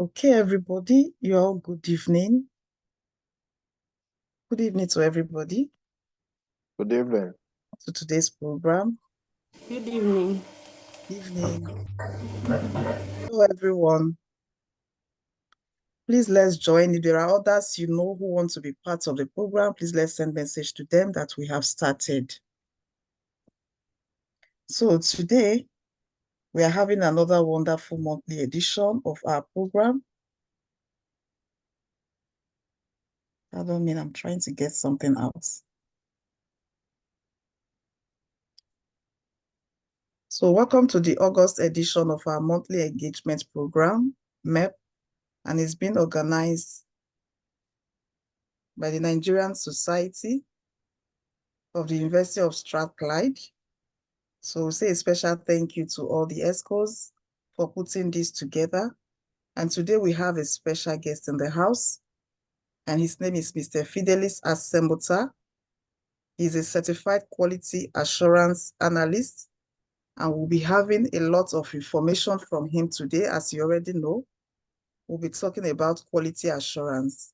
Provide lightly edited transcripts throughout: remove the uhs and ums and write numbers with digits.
Okay, everybody, you all good evening. Good evening to everybody Good evening. to today's program. Good evening. Evening. Hello, everyone. Please let's join. If there are others you know who want to be part of the program, please let's send message to them that we have started. So today, we are having another wonderful monthly edition of our program. I don't mean I'm trying to get something out. So welcome to the August edition of our monthly engagement program, MEP, and it's been organized by the Nigerian Society of the University of Strathclyde. So we say a special thank you to all the ESCOs for putting this together. And today we have a special guest in the house, and his name is Mr. Fidelis Asembota. He's a certified quality assurance analyst, and we'll be having a lot of information from him today. As you already know, we'll be talking about quality assurance.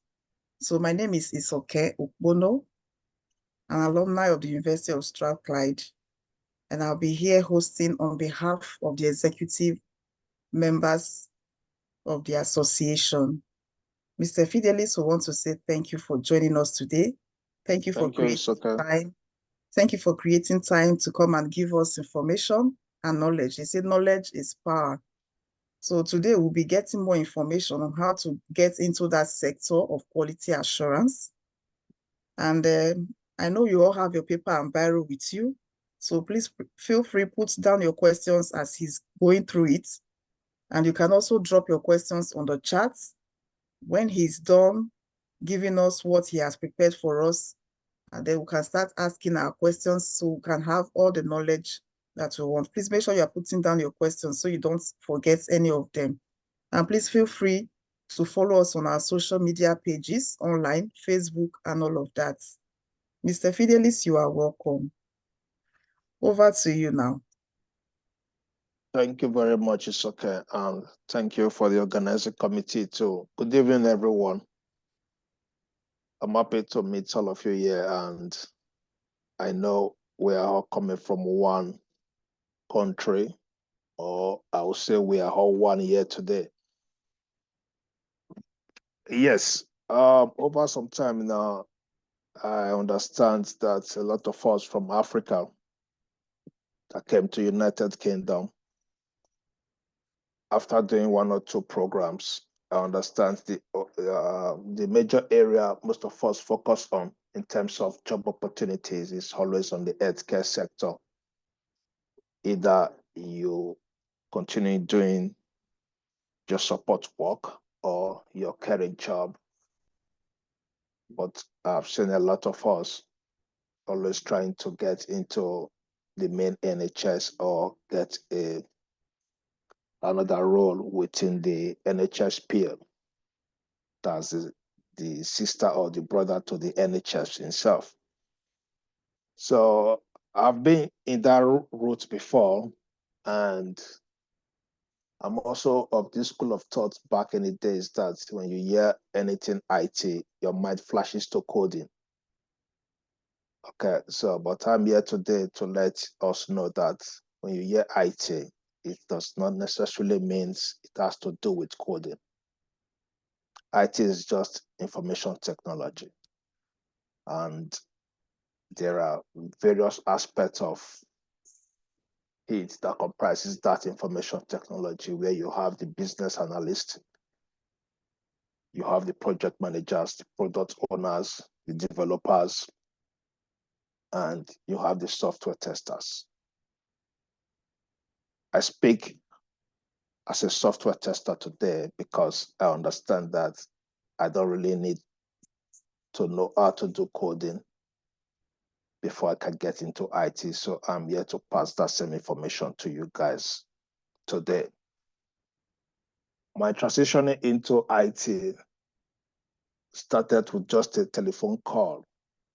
So my name is Isoke Ukbono, an alumni of the University of Strathclyde, and I'll be here hosting on behalf of the executive members of the association. Mr. Fidelis, we want to say thank you for joining us today. Thank you for creating time. Thank you for creating time to come and give us information and knowledge. They say knowledge is power. So today we'll be getting more information on how to get into that sector of quality assurance. And I know you all have your paper and biro with you. So please feel free, put down your questions as he's going through it. And you can also drop your questions on the chat. When he's done giving us what he has prepared for us, and then we can start asking our questions so we can have all the knowledge that we want. Please make sure you're putting down your questions so you don't forget any of them. And please feel free to follow us on our social media pages online, Facebook, and all of that. Mr. Fidelis, you are welcome. Over to you now. Thank you very much, Isoke, and thank you for the organizing committee too. Good evening, everyone. I'm happy to meet all of you here, and I know we are all coming from one country, or I would say we are all one here today. Yes, over some time now, I understand that a lot of us from Africa that came to United Kingdom after doing one or two programs, I understand the major area most of us focus on in terms of job opportunities is always on the healthcare sector. Either you continue doing your support work or your caring job. But I've seen a lot of us always trying to get into the main NHS or get another role within the NHS peer. That's the sister or the brother to the NHS himself. So I've been in that route before, and I'm also of this school of thought back in the days that when you hear anything IT, your mind flashes to coding. Okay, so but I'm here today to let us know that when you hear IT, it does not necessarily mean it has to do with coding. IT is just information technology. And there are various aspects of it that comprises that information technology, where you have the business analyst, you have the project managers, the product owners, the developers, and you have the software testers. I speak as a software tester today because I understand that I don't really need to know how to do coding before I can get into IT. So I'm here to pass that same information to you guys today. My transitioning into IT started with just a telephone call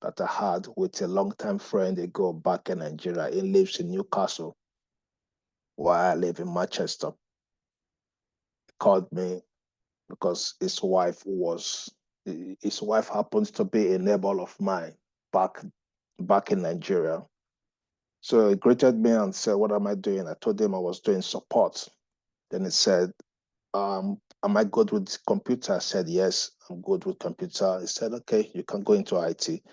that I had with a longtime friend ago back in Nigeria. He lives in Newcastle, while I live in Manchester. He called me because his wife happens to be a neighbor of mine back in Nigeria. So he greeted me and said, "What am I doing?" I told him I was doing support. Then he said, am I good with computer?" I said, "Yes, I'm good with computer." He said, "Okay, you can go into IT.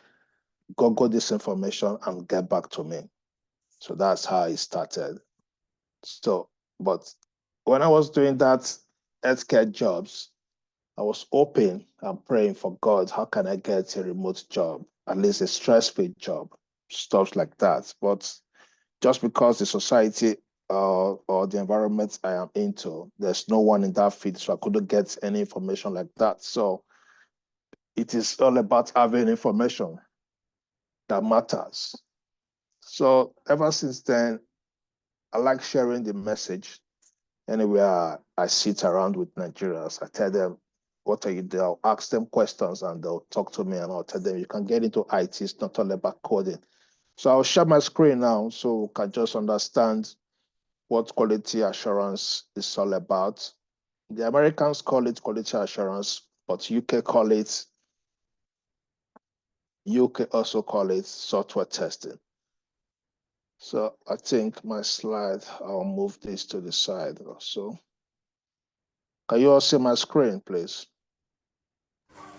Google this information and get back to me." So that's how it started. So, but when I was doing that healthcare jobs, I was hoping and praying for God, how can I get a remote job, at least a stress-free job, stuff like that. But just because the society or the environment I am into, there's no one in that field, so I couldn't get any information like that. So it is all about having information that matters. So ever since then, I like sharing the message anywhere I sit around with Nigerians. I tell them, "What are you doing?" I'll ask them questions and they'll talk to me, and I'll tell them, "You can get into IT. It's not all about coding." So I'll share my screen now so we can just understand what quality assurance is all about. The Americans call it quality assurance, but UK also call it software testing. So I think my slide, I'll move this to the side also. Can you all see my screen, please?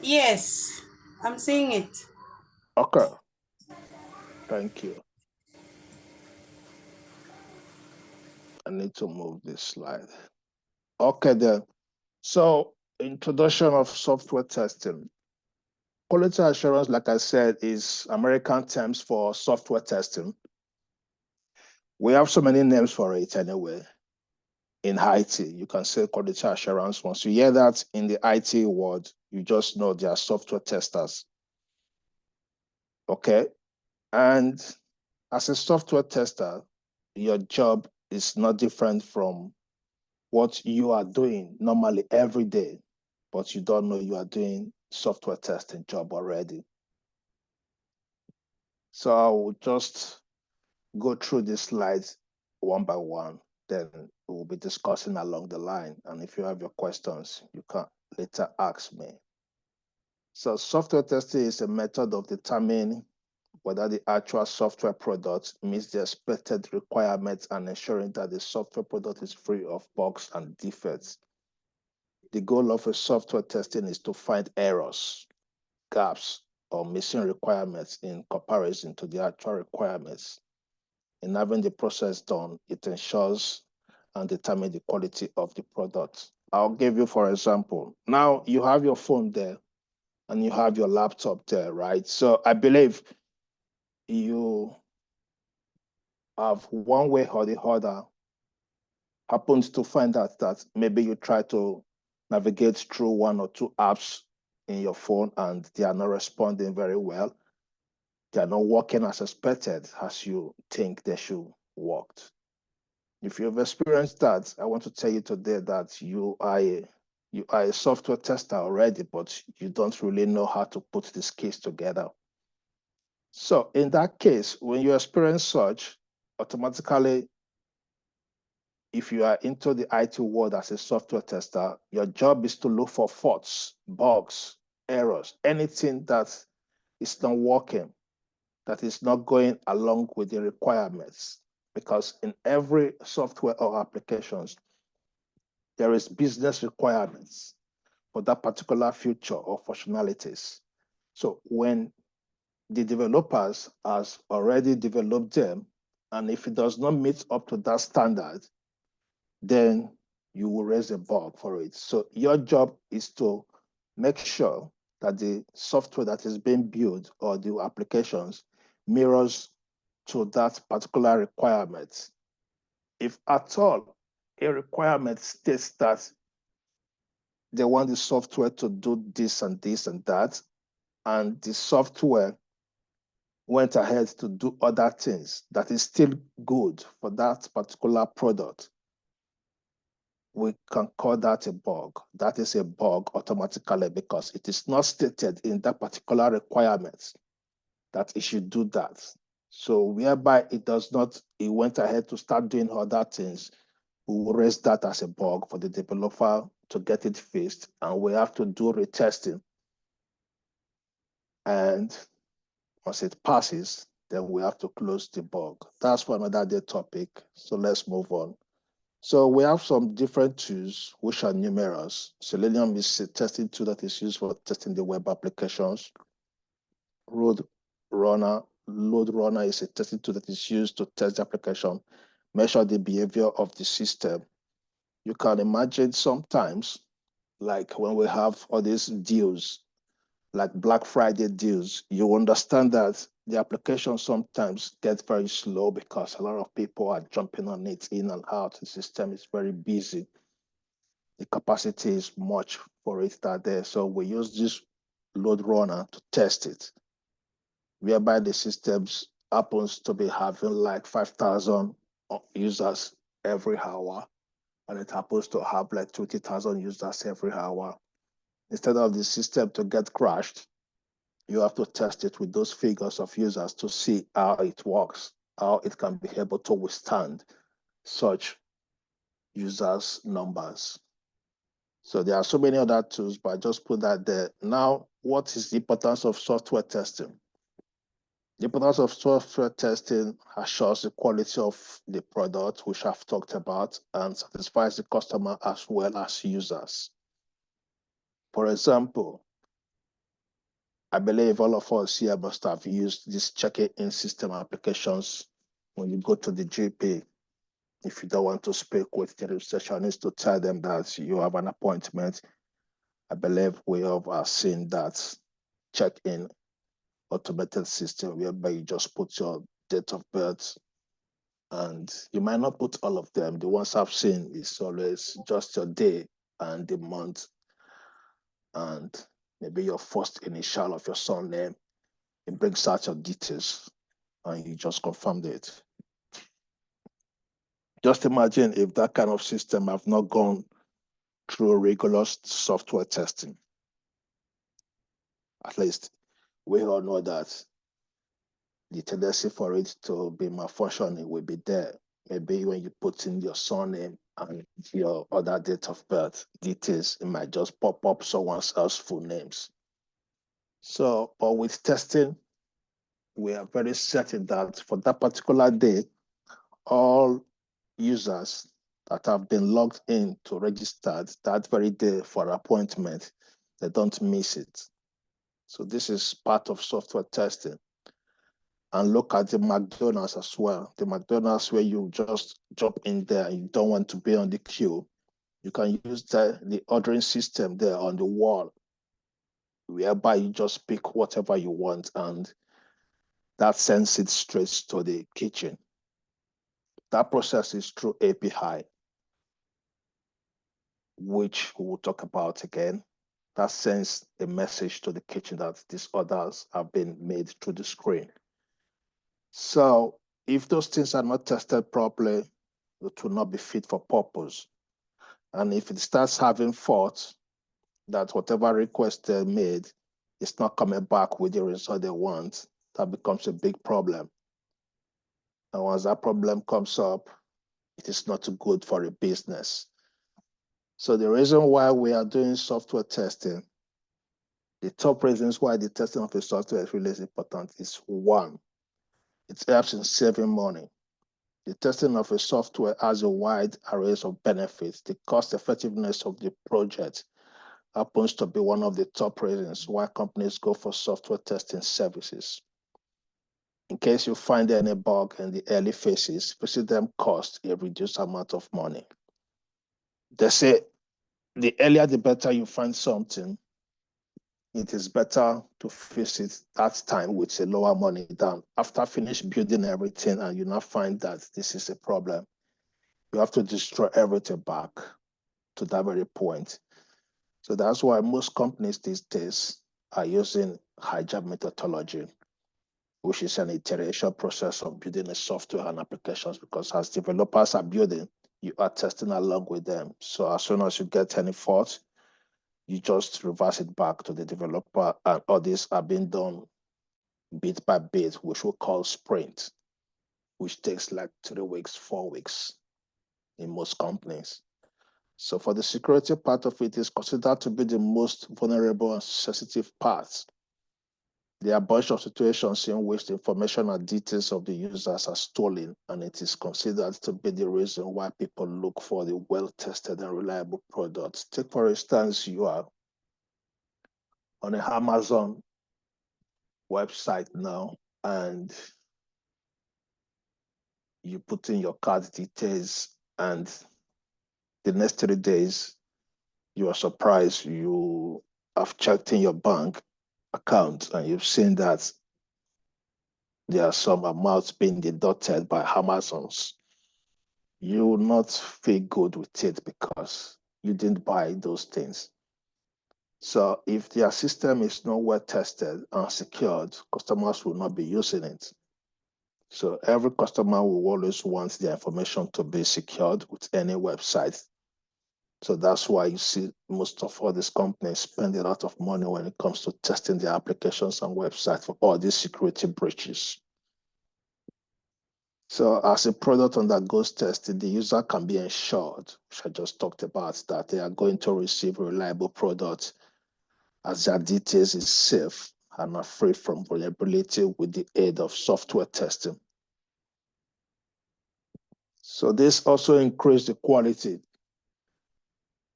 Yes, I'm seeing it. Okay, thank you. I need to move this slide. Okay then. So introduction of software testing. Quality assurance, like I said, is American terms for software testing. We have so many names for it anyway. In IT, you can say quality assurance. Once you hear that in the IT world, you just know they are software testers. Okay. And as a software tester, your job is not different from what you are doing normally every day, but you don't know you are doing software testing job already. So I will just go through these slides one by one, then we'll be discussing along the line. And if you have your questions, you can later ask me. So software testing is a method of determining whether the actual software product meets the expected requirements and ensuring that the software product is free of bugs and defects. The goal of a software testing is to find errors, gaps, or missing requirements in comparison to the actual requirements. In having the process done, it ensures and determines the quality of the product. I'll give you, for example, now you have your phone there and you have your laptop there, right? So I believe you have one way or the other happens to find out that maybe you try to navigate through one or two apps in your phone and they are not responding very well. They are not working as expected as you think they should work. If you've experienced that, I want to tell you today that you are a software tester already, but you don't really know how to put these keys together. So in that case, when you experience such, automatically, if you are into the IT world as a software tester, your job is to look for faults, bugs, errors, anything that is not working, that is not going along with the requirements. Because in every software or applications, there is business requirements for that particular feature or functionalities. So when the developers has already developed them, and if it does not meet up to that standard, then you will raise a bug for it. So your job is to make sure that the software that is being built or the applications mirrors to that particular requirement. If at all a requirement states that they want the software to do this and this and that, and the software went ahead to do other things that is still good for that particular product, we can call that a bug. That is a bug automatically because it is not stated in that particular requirement that it should do that. So whereby it does not, it went ahead to start doing other things, we will raise that as a bug for the developer to get it fixed, and we have to do retesting. And once it passes, then we have to close the bug. That's for another day topic. So let's move on. So we have some different tools which are numerous. Selenium is a testing tool that is used for testing the web applications. Load Runner is a testing tool that is used to test the application, measure the behavior of the system. You can imagine sometimes, like when we have all these deals, like Black Friday deals, you understand that the application sometimes gets very slow because a lot of people are jumping on it in and out. The system is very busy. The capacity is much for it that day. So we use this load runner to test it, whereby the systems happens to be having like 5,000 users every hour, and it happens to have like 20,000 users every hour. Instead of the system to get crashed, you have to test it with those figures of users to see how it works, how it can be able to withstand such users' numbers. So there are so many other tools, but I just put that there. Now, what is the importance of software testing? The importance of software testing assures the quality of the product, which I've talked about, and satisfies the customer as well as users. For example, I believe all of us here must have used these check-in system applications when you go to the GP. If you don't want to speak with the receptionist to tell them that you have an appointment, I believe we have seen that check-in automated system whereby you just put your date of birth, and you might not put all of them. The ones I've seen is always just your day and the month and maybe your first initial of your surname. It brings out your details and you just confirmed it. Just imagine if that kind of system have not gone through regular software testing. At least we all know that the tendency for it to be malfunctioning will be there. Maybe when you put in your surname and your other date of birth details, it might just pop up someone else's full names. So, but with testing, we are very certain that for that particular day, all users that have been logged in to register that very day for appointment, they don't miss it. So this is part of software testing. And look at the McDonald's as well. The McDonald's where you just jump in there and you don't want to be on the queue. You can use the ordering system there on the wall, whereby you just pick whatever you want and that sends it straight to the kitchen. That process is through API, which we will talk about again. That sends a message to the kitchen that these orders have been made through the screen. So if those things are not tested properly, it will not be fit for purpose. And if it starts having faults, that whatever request they made is not coming back with the result they want, that becomes a big problem. And once that problem comes up, it is not good for a business. So the reason why we are doing software testing, the top reasons why the testing of a software is really important is one, it helps in saving money. The testing of a software has a wide array of benefits. The cost effectiveness of the project happens to be one of the top reasons why companies go for software testing services. In case you find any bug in the early phases, fixing them costs a reduced amount of money. They say the earlier the better you find something, it is better to fix it that time with a lower money than after finish building everything and you now find that this is a problem. You have to destroy everything back to that very point. So that's why most companies these days are using hijack methodology, which is an iteration process of building a software and applications, because as developers are building, you are testing along with them. So as soon as you get any fault, you just reverse it back to the developer, and all these are being done bit by bit, which we call sprint, which takes like 3 weeks, 4 weeks in most companies. So for the security part of it is considered to be the most vulnerable and sensitive part. There are a bunch of situations in which the information and details of the users are stolen, and it is considered to be the reason why people look for the well-tested and reliable products. Take, for instance, you are on an Amazon website now, and you put in your card details, and the next 3 days, you are surprised you have checked in your bank account and you've seen that there are some amounts being deducted by Amazons. You will not feel good with it because you didn't buy those things. So if their system is not well tested and secured, customers will not be using it. So every customer will always want their information to be secured with any website. So that's why you see most of all these companies spend a lot of money when it comes to testing their applications and websites for all these security breaches. So as a product undergoes testing, the user can be ensured, which I just talked about, that they are going to receive a reliable product as their details is safe and are free from vulnerability with the aid of software testing. So this also increases the quality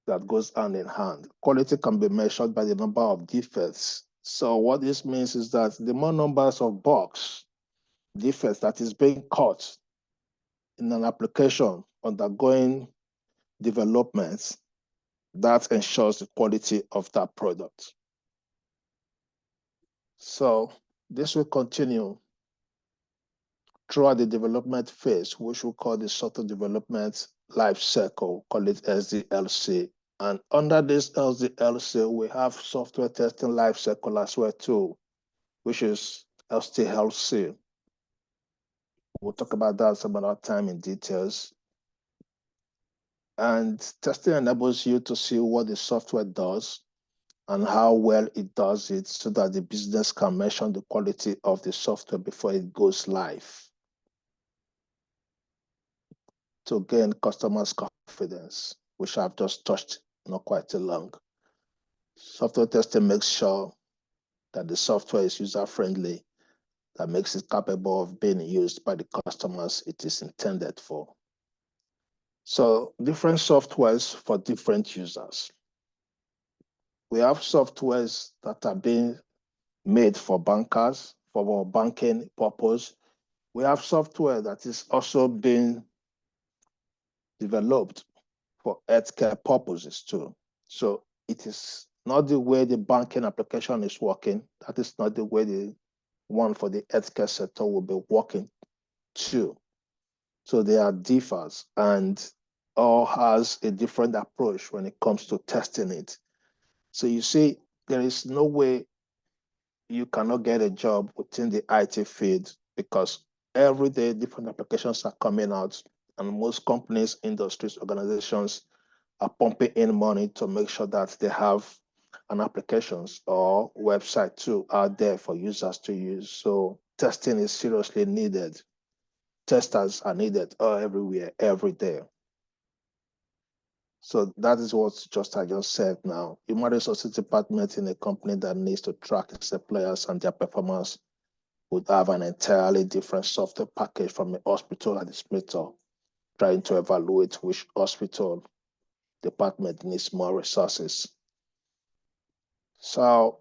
that goes hand in hand. Quality can be measured by the number of defects. So what this means is that the more numbers of bugs, defects that is being caught in an application undergoing development, that ensures the quality of that product. So this will continue throughout the development phase, which we call the software development life cycle, call it SDLC. And under this SDLC, we have software testing life cycle as well too, which is STLC. We'll talk about that some other time in details. And testing enables you to see what the software does and how well it does it so that the business can measure the quality of the software before it goes live to gain customers' confidence, which I've just touched not quite too long. Software testing makes sure that the software is user-friendly, that makes it capable of being used by the customers it is intended for. So different softwares for different users. We have softwares that are being made for bankers, for banking purpose. We have software that is also being developed for healthcare purposes too. So it is not the way the banking application is working. That is not the way the one for the healthcare sector will be working too. So there are differs and all has a different approach when it comes to testing it. So you see, there is no way you cannot get a job within the IT field because every day different applications are coming out and most companies, industries, organizations are pumping in money to make sure that they have an applications or website too out there for users to use. So testing is seriously needed. Testers are needed everywhere, every day. So that is what I just said now. Human resources department in a company that needs to track its employers and their performance would have an entirely different software package from a hospital administrator trying to evaluate which hospital department needs more resources. So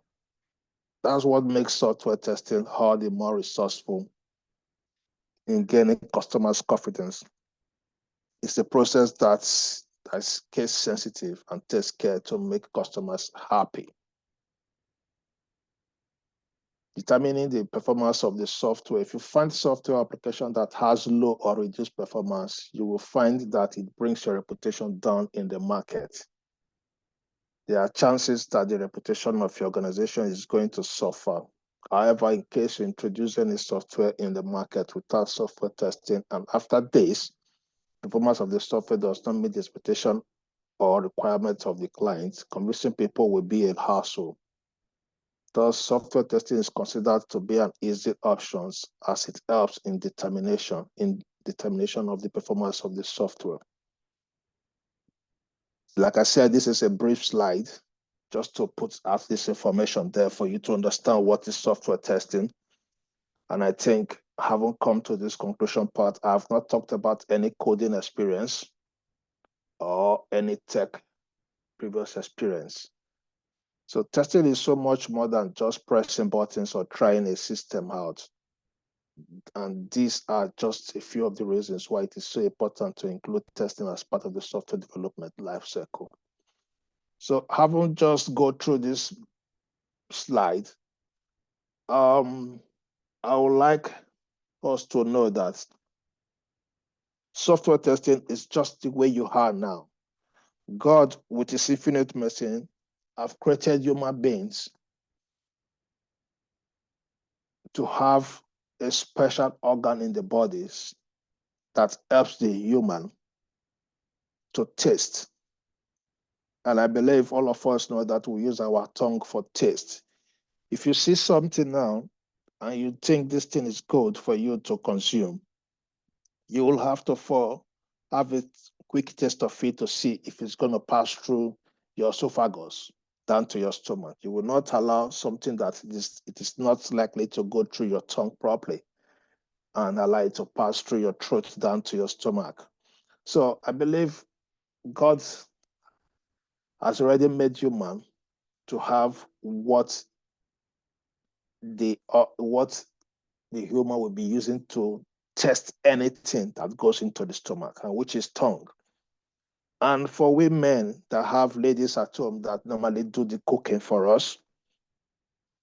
that's what makes software testing all the more resourceful in gaining customers' confidence. It's a process that's case sensitive and takes care to make customers happy. Determining the performance of the software. If you find software application that has low or reduced performance, you will find that it brings your reputation down in the market. There are chances that the reputation of your organization is going to suffer. However, in case you introduce any software in the market without software testing, and after this, performance of the software does not meet the expectation or requirements of the client, convincing people will be a hassle. Thus, software testing is considered to be an easy option as it helps in determination of the performance of the software. Like I said, this is a brief slide just to put out this information there for you to understand what is software testing. And I think, having come to this conclusion part, I have not talked about any coding experience or any tech previous experience. So testing is so much more than just pressing buttons or trying a system out. And these are just a few of the reasons why it is so important to include testing as part of the software development lifecycle. So having just go through this slide, I would like us to know that software testing is just the way you are now. God, with his infinite mercy, have created human beings to have a special organ in the bodies that helps the human to taste. And I believe all of us know that we use our tongue for taste. If you see something now and you think this thing is good for you to consume, you will have to have a quick taste of it to see if it's going to pass through your esophagus down to your stomach. You will not allow something that it is not likely to go through your tongue properly and allow it to pass through your throat down to your stomach. So I believe God has already made human to have what the human will be using to test anything that goes into the stomach, and which is tongue. And for we men that have ladies at home that normally do the cooking for us,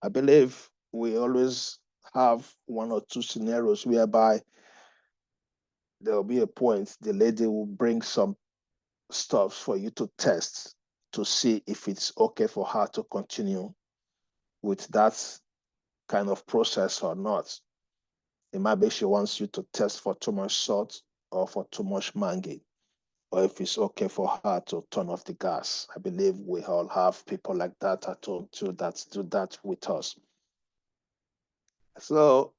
I believe we always have one or two scenarios whereby there will be a point the lady will bring some stuff for you to test to see if it's okay for her to continue with that kind of process or not. It might be she wants you to test for too much salt or for too much mangi, or if it's okay for her to turn off the gas. I believe we all have people like that at home too that do that with us. So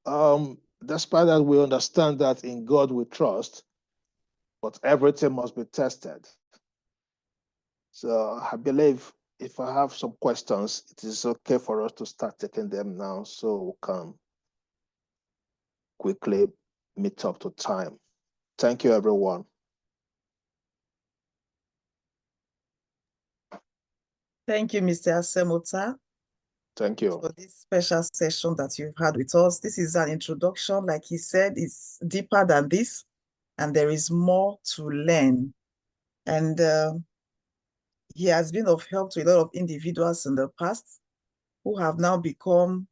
despite that, we understand that in God we trust, but everything must be tested. So I believe if I have some questions, it is okay for us to start taking them now so we can quickly meet up to time. Thank you, everyone. Thank you, Mr. Asemota, Thank you. for this special session that you've had with us. This is an introduction. Like he said, it's deeper than this, and there is more to learn. And he has been of help to a lot of individuals in the past who have now become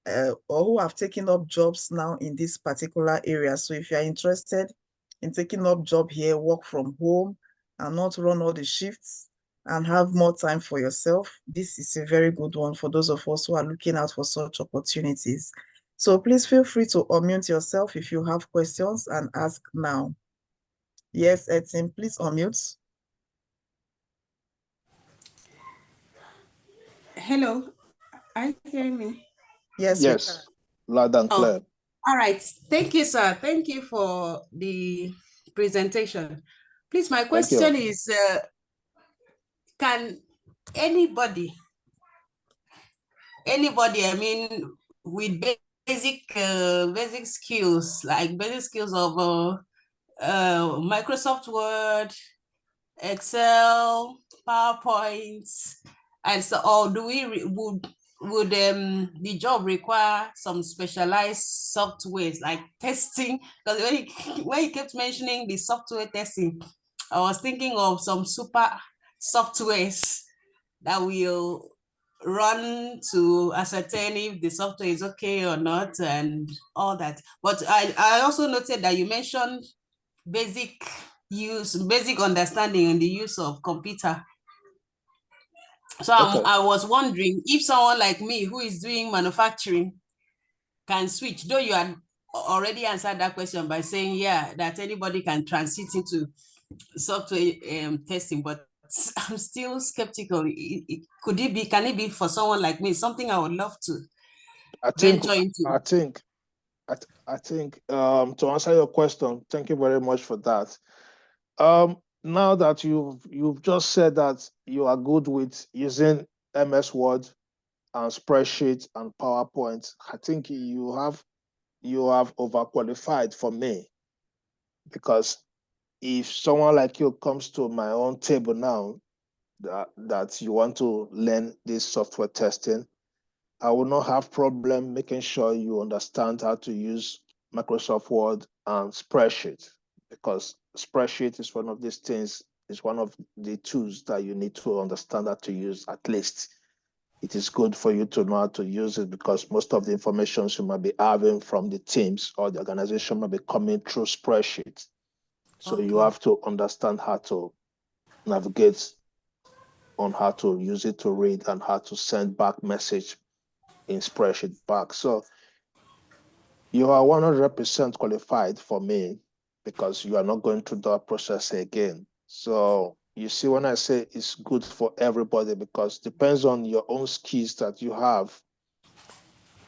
or who have taken up jobs now in this particular area. So if you're interested in taking up job here, work from home and not run all the shifts and have more time for yourself, this is a very good one for those of us who are looking out for such opportunities. So please feel free to unmute yourself if you have questions and ask now. Yes, Etin, please unmute. Hello, are you hearing me? Yes, we can. Yes, loud and clear. All right. Thank you, sir. Thank you for the presentation. Please, my Thank you. question is, can anybody, I mean, with basic skills, like basic skills of Microsoft Word, Excel, PowerPoint, and so, or do we would the job require some specialized softwares like testing? Because when you kept mentioning the software testing, I was thinking of some super softwares that will run to ascertain if the software is okay or not and all that. But I also noted that you mentioned basic understanding in the use of computer. So Okay. I was wondering if someone like me who is doing manufacturing can switch, though you had already answered that question by saying, yeah, that anybody can transit into software testing, but I'm still skeptical. Can it be for someone like me? Something I would love to venture into. I think to answer your question, thank you very much for that. now that you've just said that you are good with using MS Word and spreadsheet and PowerPoint, I think you have overqualified for me, because if someone like you comes to my own table now that you want to learn this software testing, I will not have problem making sure you understand how to use Microsoft Word and spreadsheet, because spreadsheet is one of these things, is one of the tools that you need to understand how to use. At least it is good for you to know how to use it, because most of the information you might be having from the teams or the organization might be coming through spreadsheets. So you Okay. have to understand how to navigate on how to use it to read and how to send back message in spreadsheet back. So you are 100% qualified for me, because you are not going through that process again. So you see, when I say it's good for everybody, because depends on your own skills that you have,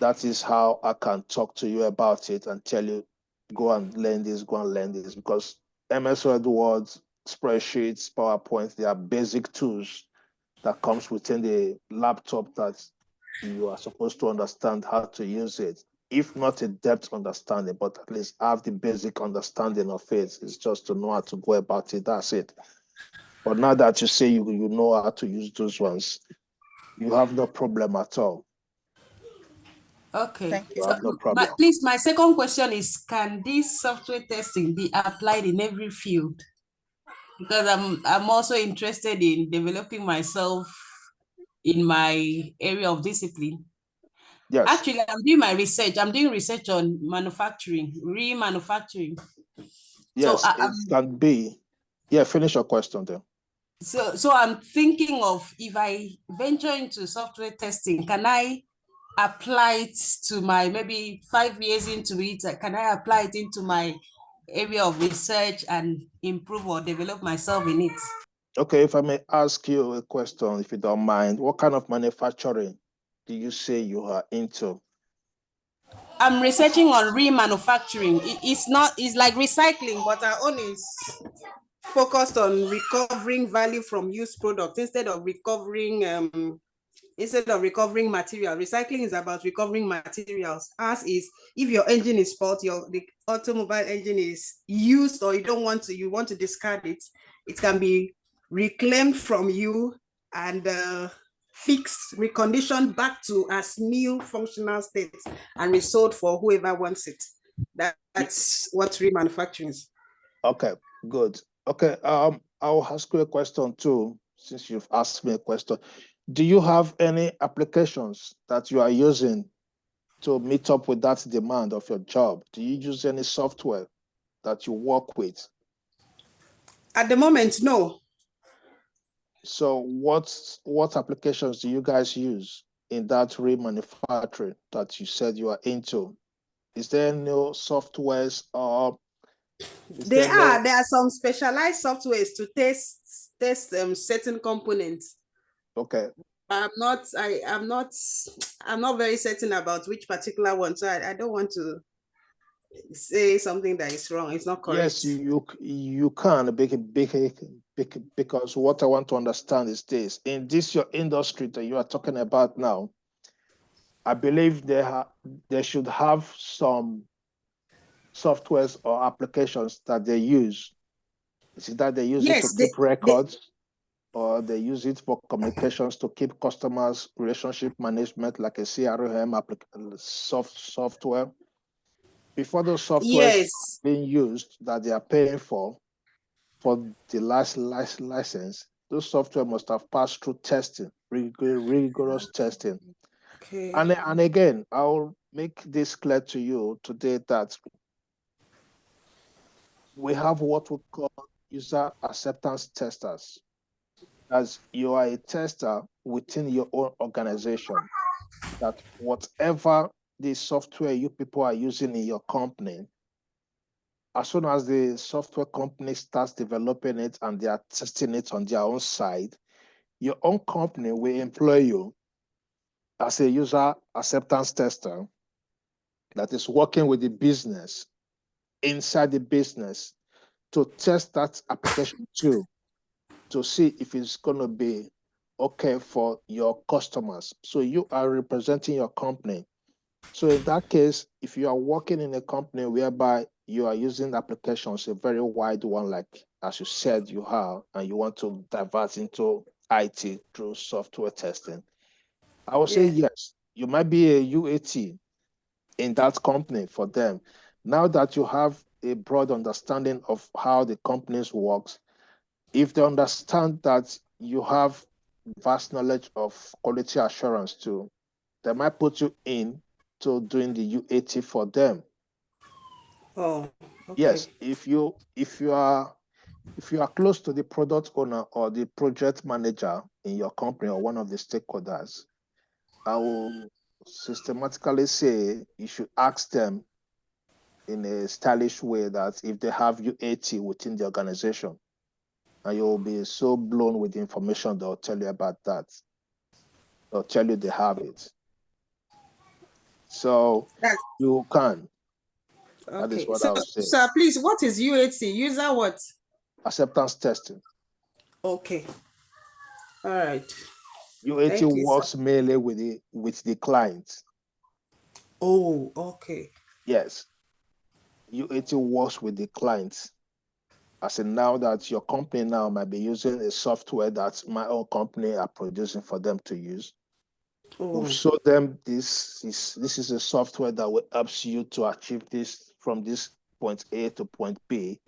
that is how I can talk to you about it and tell you, go and learn this, go and learn this. Because MS Word, spreadsheets, PowerPoint, they are basic tools that comes within the laptop that you are supposed to understand how to use it. If not a depth understanding, but at least have the basic understanding of it. It's just to know how to go about it. That's it. But now that you say you know how to use those ones, you have no problem at all. Okay. Thank you. You have no problem. Please, my second question is, can this software testing be applied in every field? Because I'm also interested in developing myself in my area of discipline. Yes. Actually, I'm doing my research. I'm doing research on manufacturing, remanufacturing. So Yes, it can be. Yeah, finish your question then. So I'm thinking of, if I venture into software testing, can I apply it to my, maybe 5 years into it, can I apply it into my area of research and improve or develop myself in it? Okay, if I may ask you a question, if you don't mind, what kind of manufacturing do you say you are into? I'm researching on remanufacturing. It's like recycling, but our own is focused on recovering value from used products instead of recovering material. Recycling is about recovering materials. As is, if your engine is faulty, the automobile engine is used, or you want to discard it, it can be reclaimed from you and fixed, reconditioned back to as new functional state and resold for whoever wants it. That's what remanufacturing is. Okay, good. Okay, I'll ask you a question too, since you've asked me a question. Do you have any applications that you are using to meet up with that demand of your job? Do you use any software that you work with? At the moment, no. So what applications do you guys use in that remanufacturing that you said you are into? Is there no softwares, or is there no? There are some specialized softwares to test certain components. Okay. I'm not very certain about which particular one, so I don't want to say something that is wrong. It's not correct. Yes, you can, because what I want to understand is this: in this your industry that you are talking about now, I believe they should have some softwares or applications that they use. Is it that they use it to Yes, keep records, or they use it for communications to keep customers relationship management, like a CRM software? Before those softwares yes, being used that they are paying for the license, those software must have passed through testing, rigorous testing. okay. And again, I'll make this clear to you today that we have what we call user acceptance testers. As you are a tester within your own organization, that whatever the software you people are using in your company, as soon as the software company starts developing it and they are testing it on their own side, your own company will employ you as a user acceptance tester that is working with the business, inside the business, to test that application too, to see if it's going to be okay for your customers. So you are representing your company. So in that case, if you are working in a company whereby you are using applications, a very wide one, like as you said you have, and you want to divert into IT through software testing, I would say yes, you might be a UAT in that company for them. Now that you have a broad understanding of how the companies works, if they understand that you have vast knowledge of quality assurance too, they might put you in to doing the UAT for them. Oh, okay. Yes, if you are close to the product owner or the project manager in your company or one of the stakeholders, I will systematically say you should ask them in a stylish way that if they have UAT within the organization, and you'll be so blown with the information they'll tell you about that. They'll tell you they have it. So That's you can. That is okay. what So, I would say. sir, please, what is UAT? User what? Acceptance testing. Okay. All right. UAT Thank you, sir. works mainly with the client. Oh, okay. Yes, UAT works with the client. As in now that your company now might be using a software that my own company are producing for them to use. We've Oh, showed them this is a software that will help you to achieve this from this point A to point B.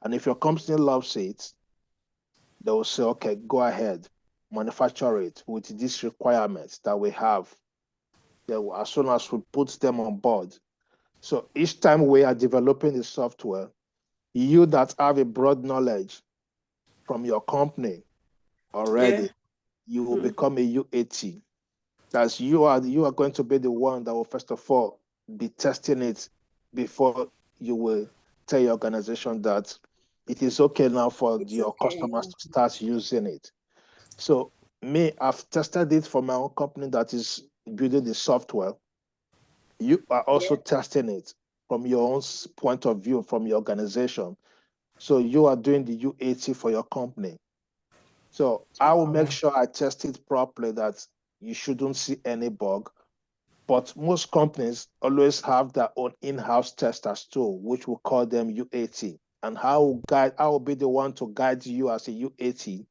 And if your company loves it, they will say, okay, go ahead, manufacture it with these requirements that we have. They will, as soon as we put them on board. So each time we are developing the software, you that have a broad knowledge from your company already, yeah. you will become a UAT. That's you are going to be the one that will first of all be testing it before you will tell your organization that it is okay now for It's your okay. customers to start using it. So me, I've tested it for my own company that is building the software. You are also Yeah. testing it from your own point of view, from your organization. So you are doing the UAT for your company. So I will All make right. sure I test it properly that you shouldn't see any bug. But most companies always have their own in-house testers too, which we call them UAT. And I will be the one to guide you as a UAT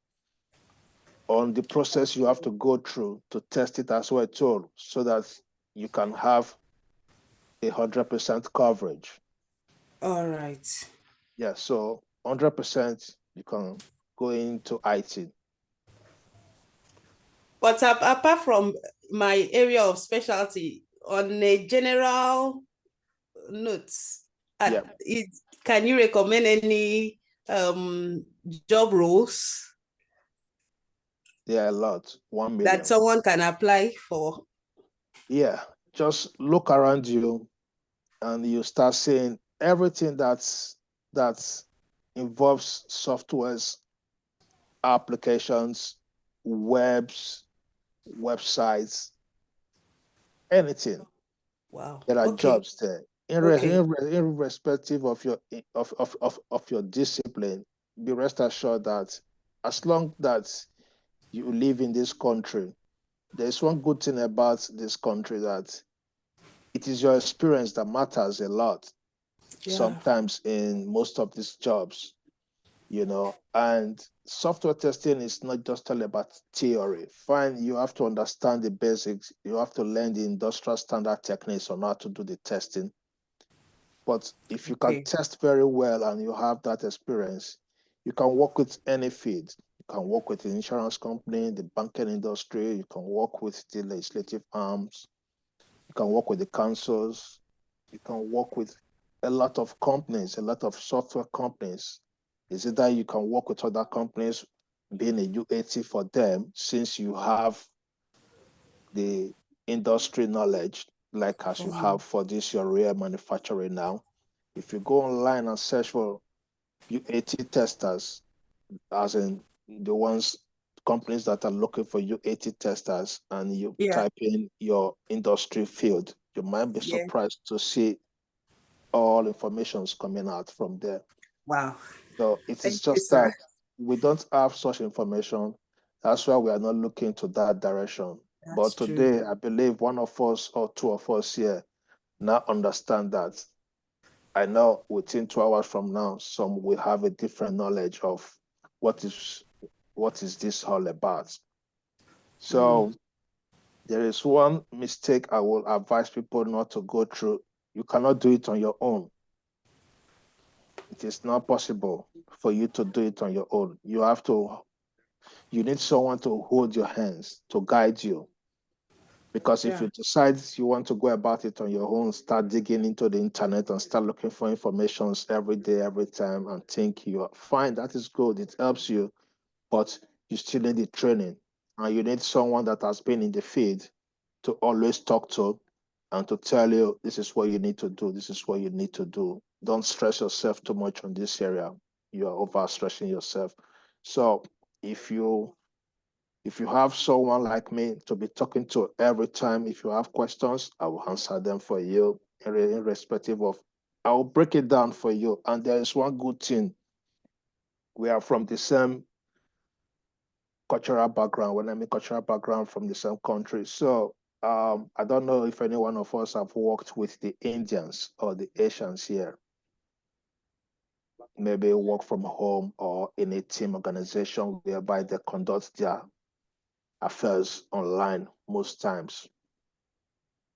on the process you have to go through to test it as well too, so that you can have 100% coverage. All right. Yeah, so 100% you can go into IT. But apart from my area of specialty, on a general notes, Yeah, can you recommend any job roles there are a lot, 1 that million. someone can apply for? Yeah, just look around you and you start seeing everything that involves softwares, applications, websites, anything. Wow. There are Okay. jobs there. Okay. Irrespective of your of your discipline, be rest assured that as long that you live in this country, there's one good thing about this country that it is your experience that matters a lot Yeah. sometimes in most of these jobs, and software testing is not just all about theory. Fine, you have to understand the basics, you have to learn the industrial standard techniques on how to do the testing. But if you can Okay. test very well and you have that experience, you can work with any field. You can work with the insurance company, the banking industry, you can work with the legislative arms, you can work with the councils, you can work with a lot of companies, a lot of software companies. Is it that you can work with other companies, being a UAT for them, since you have the industry knowledge, like as you have for this your real manufacturing now. If you go online and search for UAT testers, as in the ones companies that are looking for UAT testers, and you Yeah. type in your industry field, you might be Yeah. surprised to see all informations coming out from there. Wow. So it Thank is you, just sir. that we don't have such information. That's why we are not looking to that direction. That's But true. today, I believe one of us or two of us here now understand that. I know within 2 hours from now, some will have a different knowledge of what is what is this all about. So there is one mistake I will advise people not to go through. You cannot do it on your own. It is not possible for you to do it on your own. You need someone to hold your hands, to guide you. Because if Yeah. you decide you want to go about it on your own, start digging into the internet and start looking for informations every day, every time, and think you're fine, that is good. It helps you, but you still need the training. And you need someone that has been in the field to always talk to and to tell you this is what you need to do, this is what you need to do. Don't stress yourself too much on this area. You are overstressing yourself. So if you have someone like me to be talking to every time, if you have questions, I will answer them for you, irrespective of. I will break it down for you. And there is one good thing: we are from the same cultural background. When I mean cultural background, from the same country. So I don't know if any one of us have worked with the Indians or the Asians here. Maybe work from home or in a team organization whereby they conduct their affairs online most times.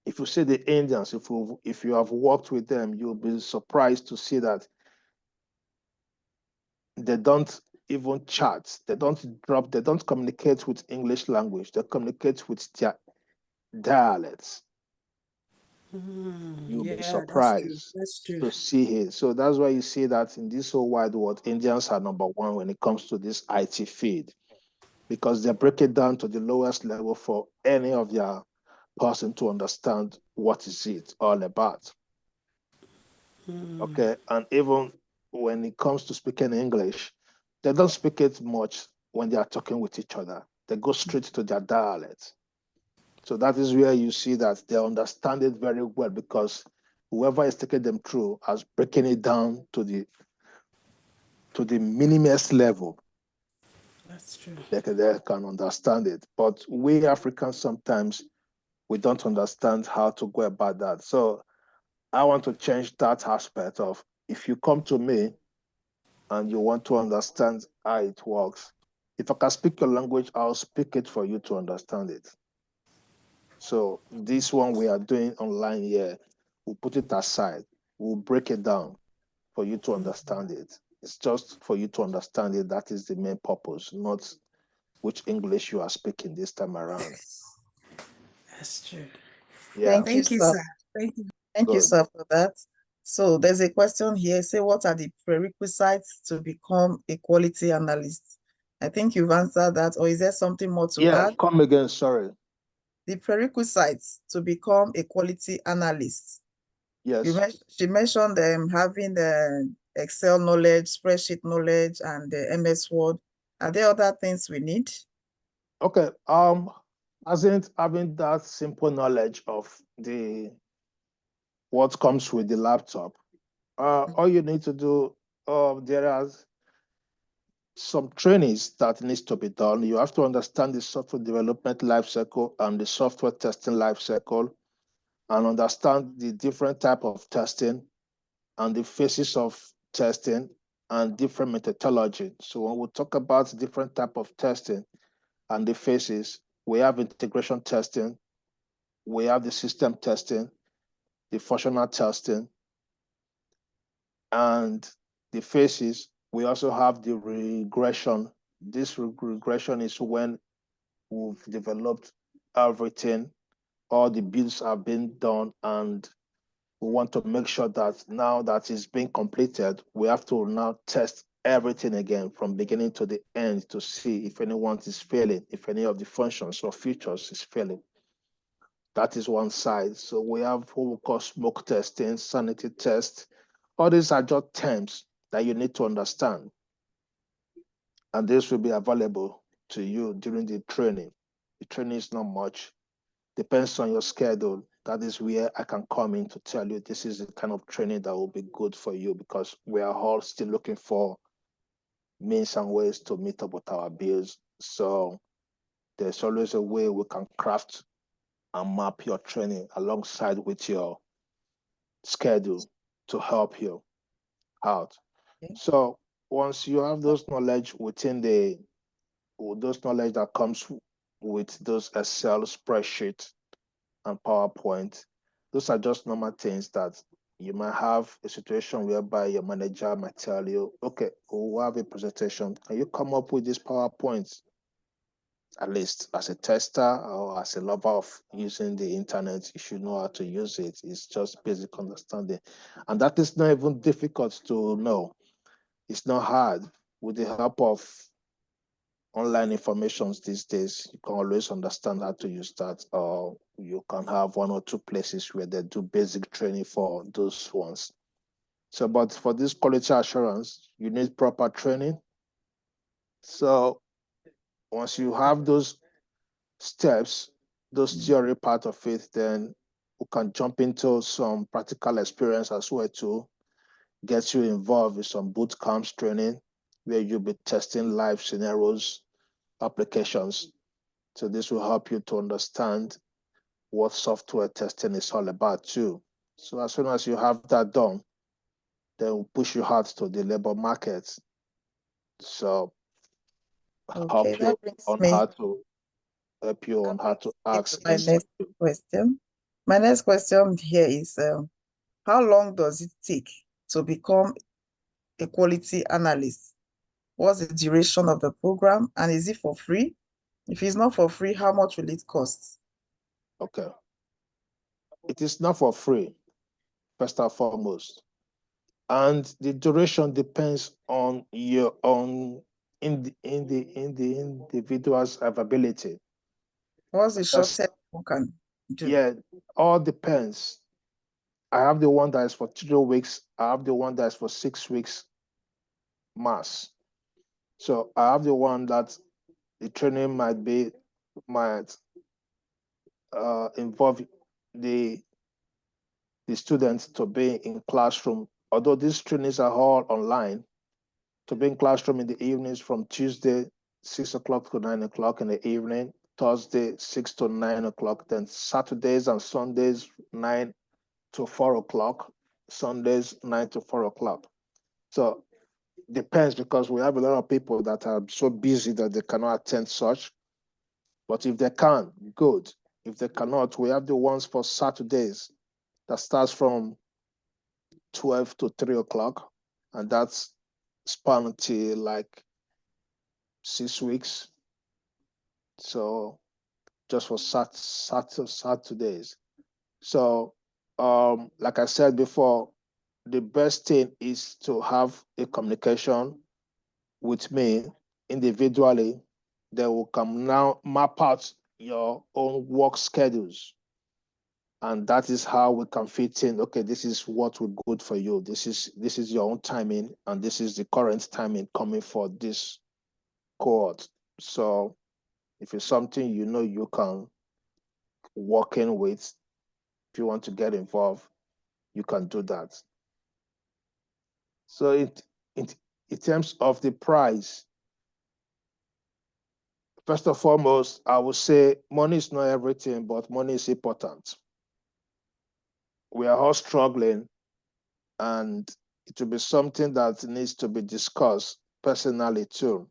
If you see the Indians, if you have worked with them, you'll be surprised to see that they don't even chat. They don't communicate with English language. They communicate with their dialects. You'll be Yeah, that's true. surprised That's true. to see it. So that's why you see that in this whole wide world, Indians are number one when it comes to this IT field, because they break it down to the lowest level for any of their person to understand what is it all about. Okay, and even when it comes to speaking English, they don't speak it much when they are talking with each other. They go straight to their dialect. So that is where you see that they understand it very well, because whoever is taking them through has breaking it down to the minimest level. That's true. They can understand it. But we Africans sometimes we don't understand how to go about that. So I want to change that aspect of, if you come to me and you want to understand how it works, if I can speak your language, I'll speak it for you to understand it. So this one we are doing online here, we'll put it aside. We'll break it down for you to understand it. It's just for you to understand it. That is the main purpose, not which English you are speaking this time around. That's true. Yeah, Thank you, Thank you, sir. sir. Thank you. Thank you, good. sir, for that. So there's a question here. Say, what are the prerequisites to become a quality analyst? I think you've answered that, or is there something more to Yeah, add? come again. Sorry. The prerequisites to become a quality analyst. Yes. She mentioned having the Excel knowledge, spreadsheet knowledge, and the MS Word. Are there other things we need? Okay. Hasn't having that simple knowledge of the what comes with the laptop. All you need to do, there are some trainings that needs to be done. You have to understand the software development life cycle and the software testing life cycle, and understand the different type of testing and the phases of testing and different methodology. So when we talk about different type of testing and the phases, we have integration testing, we have the system testing, the functional testing, and the phases. We also have the regression. This regression is when we've developed everything, all the builds have been done, and we want to make sure that now that it's being completed, we have to now test everything again from beginning to the end to see if anyone is failing, if any of the functions or features is failing. That is one side. So we have what we call smoke testing, sanity test. All these are just terms that you need to understand. And this will be available to you during the training. The training is not much, depends on your schedule. That is where I can come in to tell you this is the kind of training that will be good for you, because we are all still looking for means and ways to meet up with our bills. So there's always a way we can craft and map your training alongside with your schedule to help you out. Okay. So once you have those knowledge within those knowledge that comes with those Excel spreadsheet and PowerPoint, those are just normal things that you might have a situation whereby your manager might tell you, okay, we'll have a presentation. Can you come up with this PowerPoint? At least as a tester or as a lover of using the internet, you should know how to use it. It's just basic understanding. And that is not even difficult to know. It's not hard. With the help of online informations these days, you can always understand how to use that, or you can have one or two places where they do basic training for those ones. So, but for this quality assurance, you need proper training. So once you have those steps, those theory part of it, then we can jump into some practical experience as well to get you involved with some boot camps training where you'll be testing live scenarios, applications. So this will help you to understand what software testing is all about too. So as soon as you have that done, then we'll push you hard to the labor market. So Okay, help you that brings on me how to help you on that how brings to me to ask my yes. next question. My next question here is, how long does it take to become a quality analyst? What's the duration of the program, and is it for free? If it's not for free, how much will it cost? Okay. It is not for free, first and foremost. And the duration depends on your own in the individual's availability. What's the That's, shortest you can do? yeah, all depends. I have the one that is for 3 weeks. I have the one that is for 6 weeks mass. So I have the one that the training might involve the the students to be in classroom. Although these trainings are all online, to be in classroom in the evenings from Tuesday 6 o'clock to 9 o'clock in the evening, Thursday 6 to 9 o'clock, then Saturdays and Sundays 9 to 4 o'clock, Sundays 9 to 4 o'clock. So depends because we have a lot of people that are so busy that they cannot attend such. But if they can, good. If they cannot, we have the ones for Saturdays that starts from 12 to 3 o'clock, and that's span until like 6 weeks. So just for Saturdays. So like I said before, the best thing is to have a communication with me individually. They will come now map out your own work schedules. And that is how we can fit in, okay, this is what we're good for you. This is your own timing, and this is the current timing coming for this cohort. So if it's something you know you can work in with, if you want to get involved, you can do that. So it in terms of the price, first and foremost, I would say money is not everything, but money is important. We are all struggling, and it will be something that needs to be discussed personally too.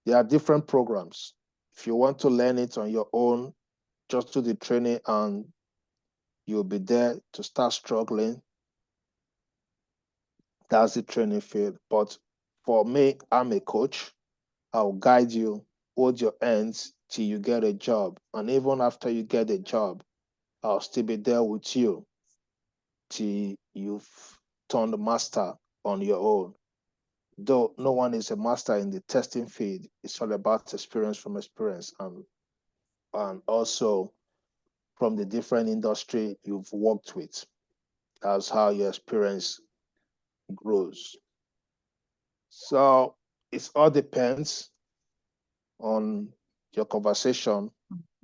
There are different programs. If you want to learn it on your own, just do the training and you'll be there to start struggling. That's the training field. But for me, I'm a coach. I'll guide you, hold your hands till you get a job. And even after you get a job, I'll still be there with you till you've turned master on your own. Though no one is a master in the testing field, it's all about experience from experience, and also from the different industry you've worked with. That's how your experience grows. So it all depends on your conversation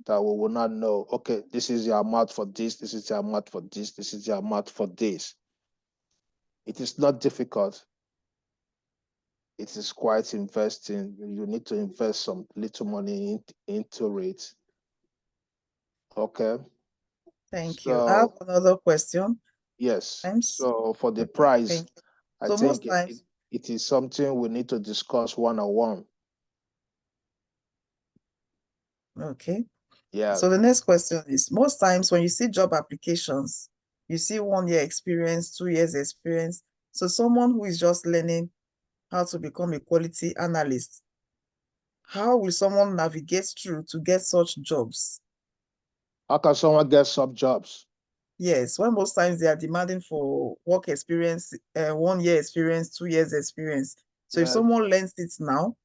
that we will not know, okay, this is your amount for this is your amount for this is your amount for this. It is not difficult. it is quite investing. You need to invest some little money into it. Okay. Thank you. I have So another question. yes. Times. So for the Okay, price, thank you. I So most think times, it is something we need to discuss one-on-one. okay. Yeah. So the next question is, most times when you see job applications, you see 1 year experience, 2 years experience. So someone who is just learning how to become a quality analyst, how will someone navigate through to get such jobs? How can someone get sub jobs? Yes, when most times they are demanding for work experience, 1 year experience, 2 years experience. So if Yeah. someone learns it now,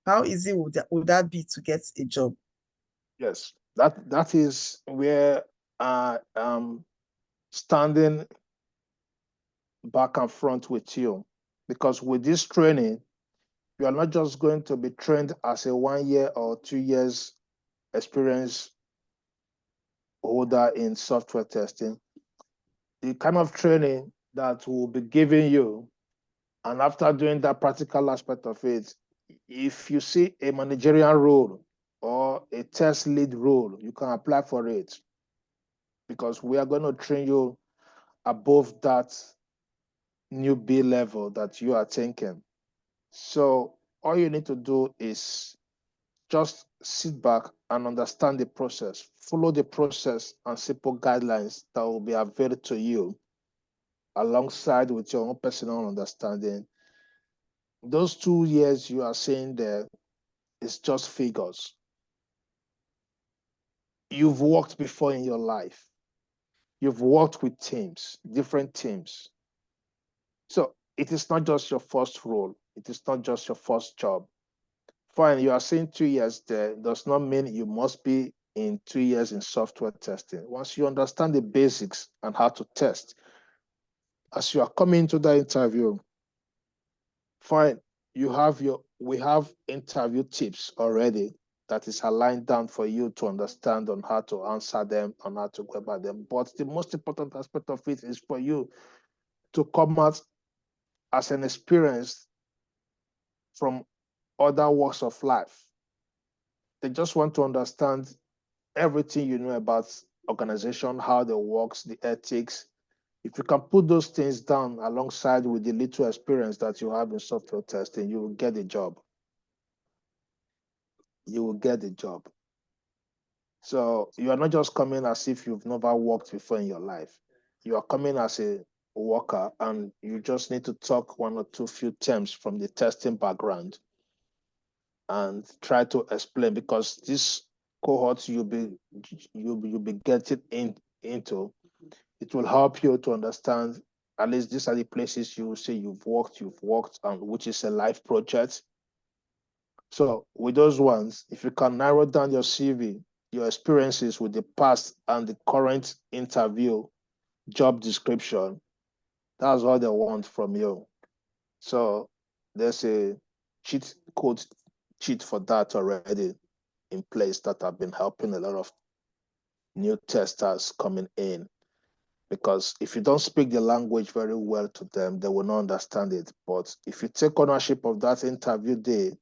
how easy would that be to get a job? Yes. That is where I am standing back and front with you. Because with this training, you are not just going to be trained as a 1 year or 2 years experience holder in software testing. The kind of training that will be given you, and after doing that practical aspect of it, if you see a managerial role or a test lead role, you can apply for it because we are going to train you above that new B level that you are thinking. So all you need to do is just sit back and understand the process, follow the process and simple guidelines that will be available to you alongside with your own personal understanding. Those 2 years you are saying there is just figures. You've worked before in your life. You've worked with teams, different teams. So it is not just your first role. It is not just your first job. Fine, you are saying 2 years there does not mean you must be in 2 years in software testing. Once you understand the basics and how to test, as you are coming into the interview, fine, we have interview tips already that is aligned down for you to understand on how to answer them, on how to go about them. But the most important aspect of it is for you to come out as an experience from other walks of life. They just want to understand everything you know about organization, how they works, the ethics. If you can put those things down alongside with the little experience that you have in software testing, you will get a job. You will get the job. So you are not just coming as if you've never worked before in your life. You are coming as a worker and you just need to talk one or two few terms from the testing background and try to explain because this cohort you'll be getting into, it will help you to understand at least these are the places you say you've worked on, which is a life project. So with those ones, if you can narrow down your CV, your experiences with the past and the current interview job description, that's all they want from you. So there's a cheat code cheat for that already in place that have been helping a lot of new testers coming in. Because if you don't speak the language very well to them, they will not understand it. But if you take ownership of that interview day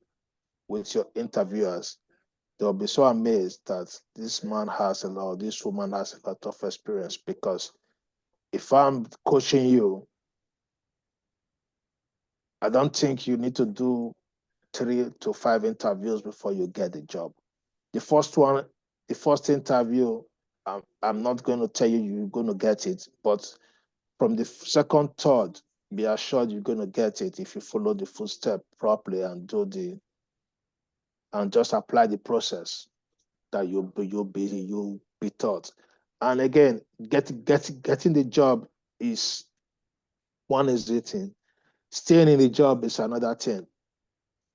with your interviewers, they'll be so amazed that this man has a lot, this woman has a lot of experience. Because if I'm coaching you, I don't think you need to do 3 to 5 interviews before you get the job. The first one, the first interview, I'm not going to tell you you're going to get it, but from the second, third, be assured you're going to get it if you follow the full step properly and just apply the process that you'll be taught. And again, getting the job is one is the thing. Staying in the job is another thing.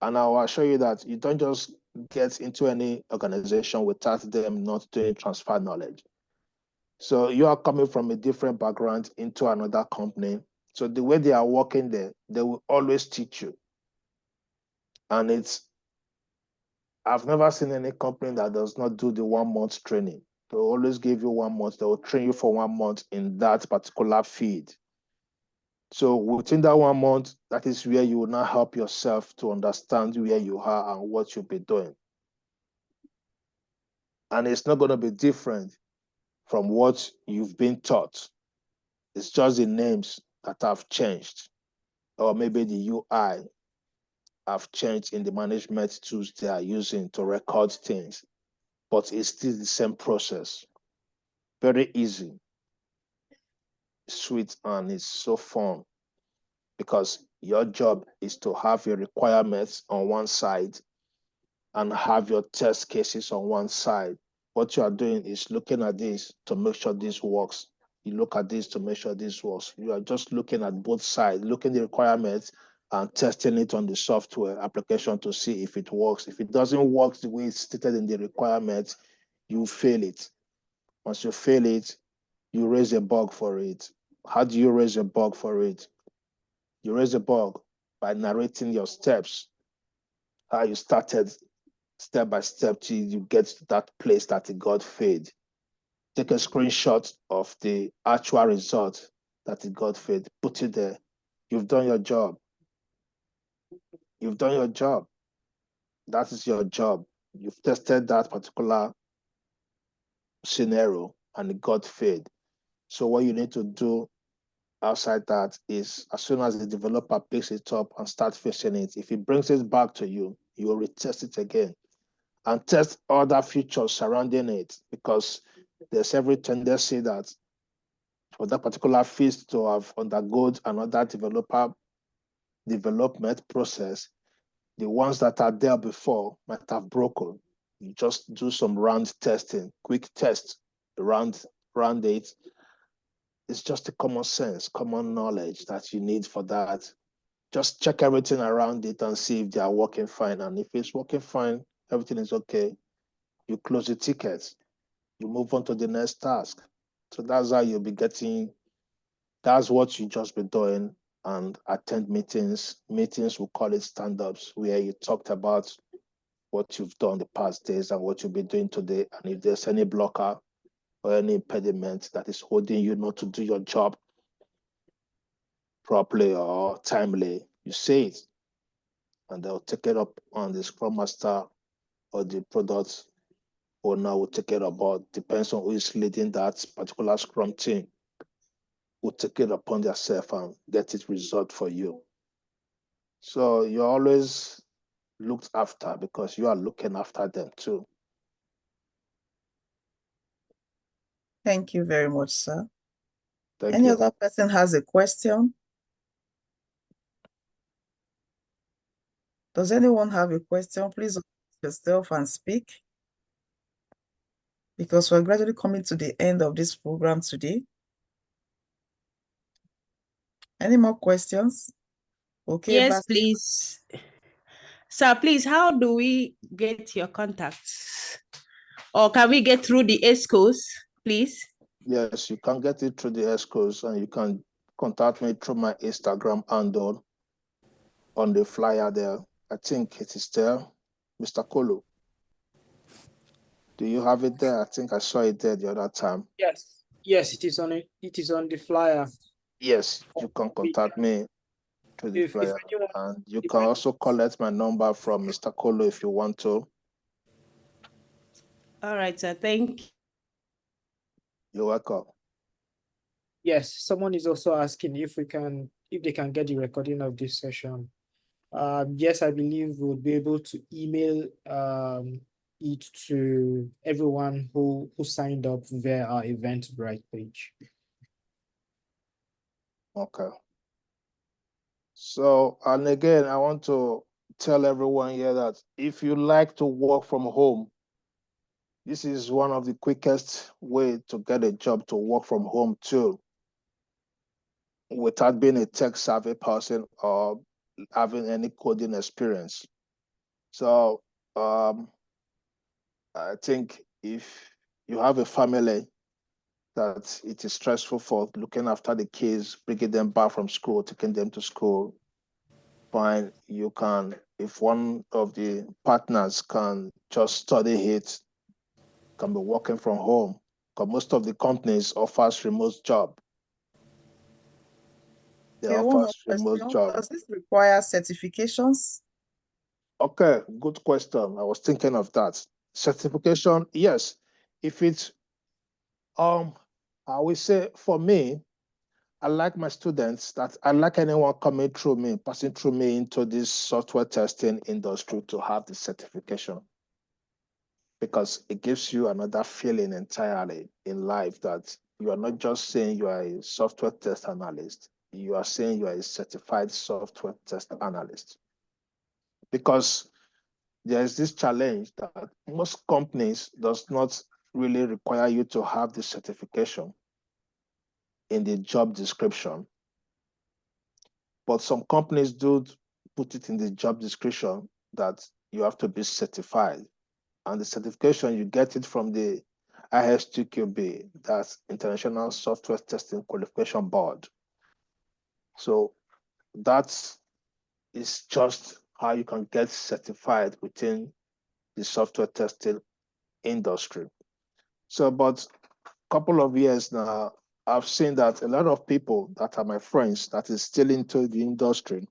And I will assure you that you don't just get into any organization without them not doing transfer knowledge. So you are coming from a different background into another company. So the way they are working there, they will always teach you. And I've never seen any company that does not do the 1 month training. They'll always give you 1 month. They will train you for 1 month in that particular field. So within that 1 month, that is where you will now help yourself to understand where you are and what you'll be doing. And it's not going to be different from what you've been taught. It's just the names that have changed, or maybe the UI have changed in the management tools they are using to record things, but it's still the same process. Very easy, sweet, and it's so fun because your job is to have your requirements on one side and have your test cases on one side. What you are doing is looking at this to make sure this works. You look at this to make sure this works. You are just looking at both sides, looking at the requirements and testing it on the software application to see if it works. If it doesn't work the way it's stated in the requirements, you fail it. Once you fail it, you raise a bug for it. How do you raise a bug for it? You raise a bug by narrating your steps, how you started step by step till you get to that place that it got failed. Take a screenshot of the actual result that it got failed, put it there. You've done your job. You've done your job. That is your job. You've tested that particular scenario and it got failed. So what you need to do outside that is as soon as the developer picks it up and starts fixing it, if it brings it back to you, you will retest it again and test other features surrounding it, because there's every tendency that for that particular feast to have undergone another development process, the ones that are there before might have broken. You just do some round testing, quick test, round it. It's just a common sense, common knowledge that you need for that. Just check everything around it and see if they are working fine. And if it's working fine, everything is okay, you close the ticket, you move on to the next task. So that's how you'll be getting, that's what you just be doing, and attend meetings. Meetings, we call it stand-ups, where you talked about what you've done the past days and what you'll be doing today. And if there's any blocker or any impediment that is holding you not to do your job properly or timely, you say it, and they'll take it up on the Scrum Master or the product owner will take it about, depends on who is leading that particular Scrum team, will take it upon themselves and get it resolved for you. So you're always looked after because you are looking after them too. Thank you very much, sir. Thank Any you. other person has a question? Does anyone have a question? Please unmute yourself and speak, because we're gradually coming to the end of this program today. Any more questions? Okay, Yes, please. Sir, please, how do we get your contacts? Or can we get through the ESCOs, please? Yes, you can get it through the ESCOs, and you can contact me through my Instagram handle on the flyer there. I think it is there, Mr. Kolo. Do you have it there? I think I saw it there the other time. Yes, it is on it. It is on the flyer. Yes, you can contact me through the If flyer, anyone, and you if can any- also collect my number from Mr. Kolo if you want to. All right, sir. Thank you. You're welcome. yes, someone is also asking if they can get the recording of this session. Yes, I believe we'll be able to email it to everyone who signed up via our Eventbrite page. Okay. So, and again, I want to tell everyone here that if you like to work from home, this is one of the quickest way to get a job to work from home too, without being a tech savvy person or having any coding experience. So, I think if you have a family that it is stressful for looking after the kids, bringing them back from school, taking them to school, fine, you can, if one of the partners can just study it, can be working from home, because most of the companies offers remote job. They Okay, offer one more remote question. job. Does this require certifications? Okay, good question. I was thinking of that. Certification, yes. If it's I will say for me, I like my students that I like anyone coming through me, passing through me into this software testing industry to have the certification, because it gives you another feeling entirely in life that you are not just saying you are a software test analyst, you are saying you are a certified software test analyst. Because there's this challenge that most companies does not really require you to have the certification in the job description. But some companies do put it in the job description that you have to be certified. And the certification, you get it from the IS2QB, that's International Software Testing Qualification Board. So that is just how you can get certified within the software testing industry. So about a couple of years now, I've seen that a lot of people that are my friends that is still into the industry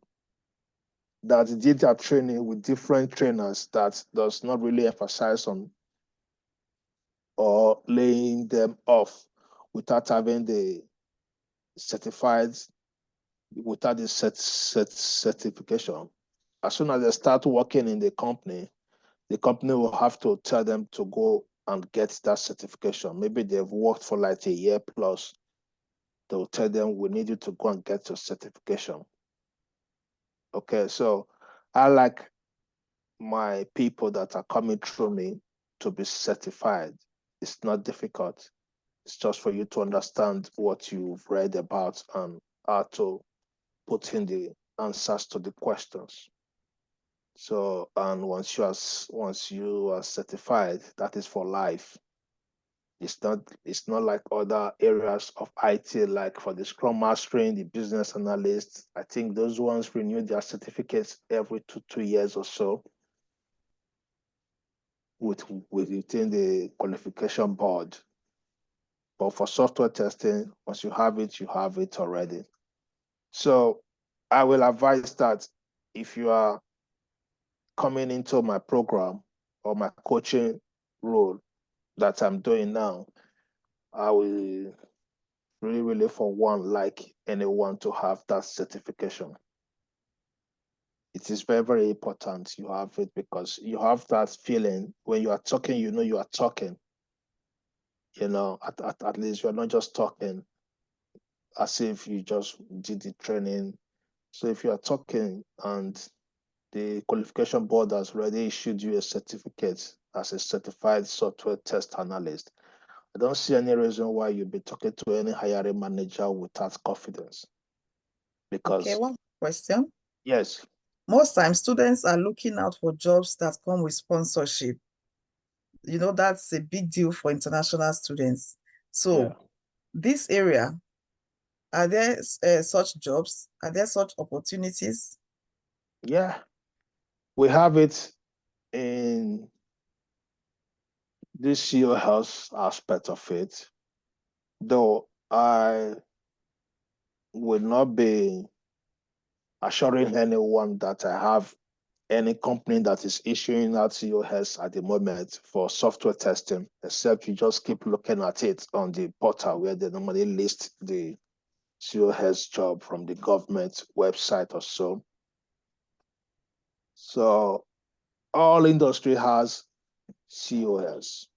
that did their training with different trainers that does not really emphasize on or laying them off without having the certified, without the certification. As soon as they start working in the company will have to tell them to go and get that certification. Maybe they've worked for like a year plus. They'll tell them, we need you to go and get your certification. Okay, so I like my people that are coming through me to be certified. It's not difficult. It's just for you to understand what you've read about and how to put in the answers to the questions. So, and once you are certified, that is for life. It's not like other areas of IT, like for the Scrum Mastering, the business analyst. I think those ones renew their certificates every 2 years or so within the qualification board. But for software testing, once you have it already. So I will advise that if you are coming into my program or my coaching role that I'm doing now, I will really for one like anyone to have that certification. It is very important you have it, because you have that feeling when you are talking, you are talking. At least you're not just talking as if you just did the training. So if you are talking and the qualification board has already issued you a certificate as a certified software test analyst, I don't see any reason why you'd be talking to any hiring manager without confidence. Okay, Because one question. yes, Most times students are looking out for jobs that come with sponsorship. That's a big deal for international students. yeah, So this area, are there such jobs? Are there such opportunities? yeah, we have it in this CEO health aspect of it, though I will not be assuring anyone that I have any company that is issuing out COS at the moment for software testing, except you just keep looking at it on the portal where they normally list the COS job from the government website or so. So all industry has COS.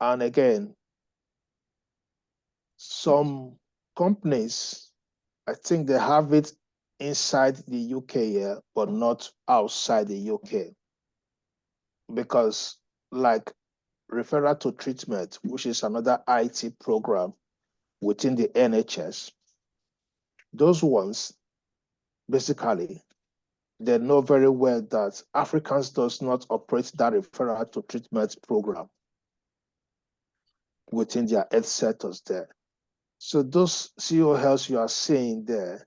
And again, some companies, I think they have it inside the UK here, but not outside the UK. Because like referral to treatment, which is another IT program within the NHS, those ones, basically, they know very well that Africans does not operate that referral to treatment program within their health sectors there. So those COLs you are seeing there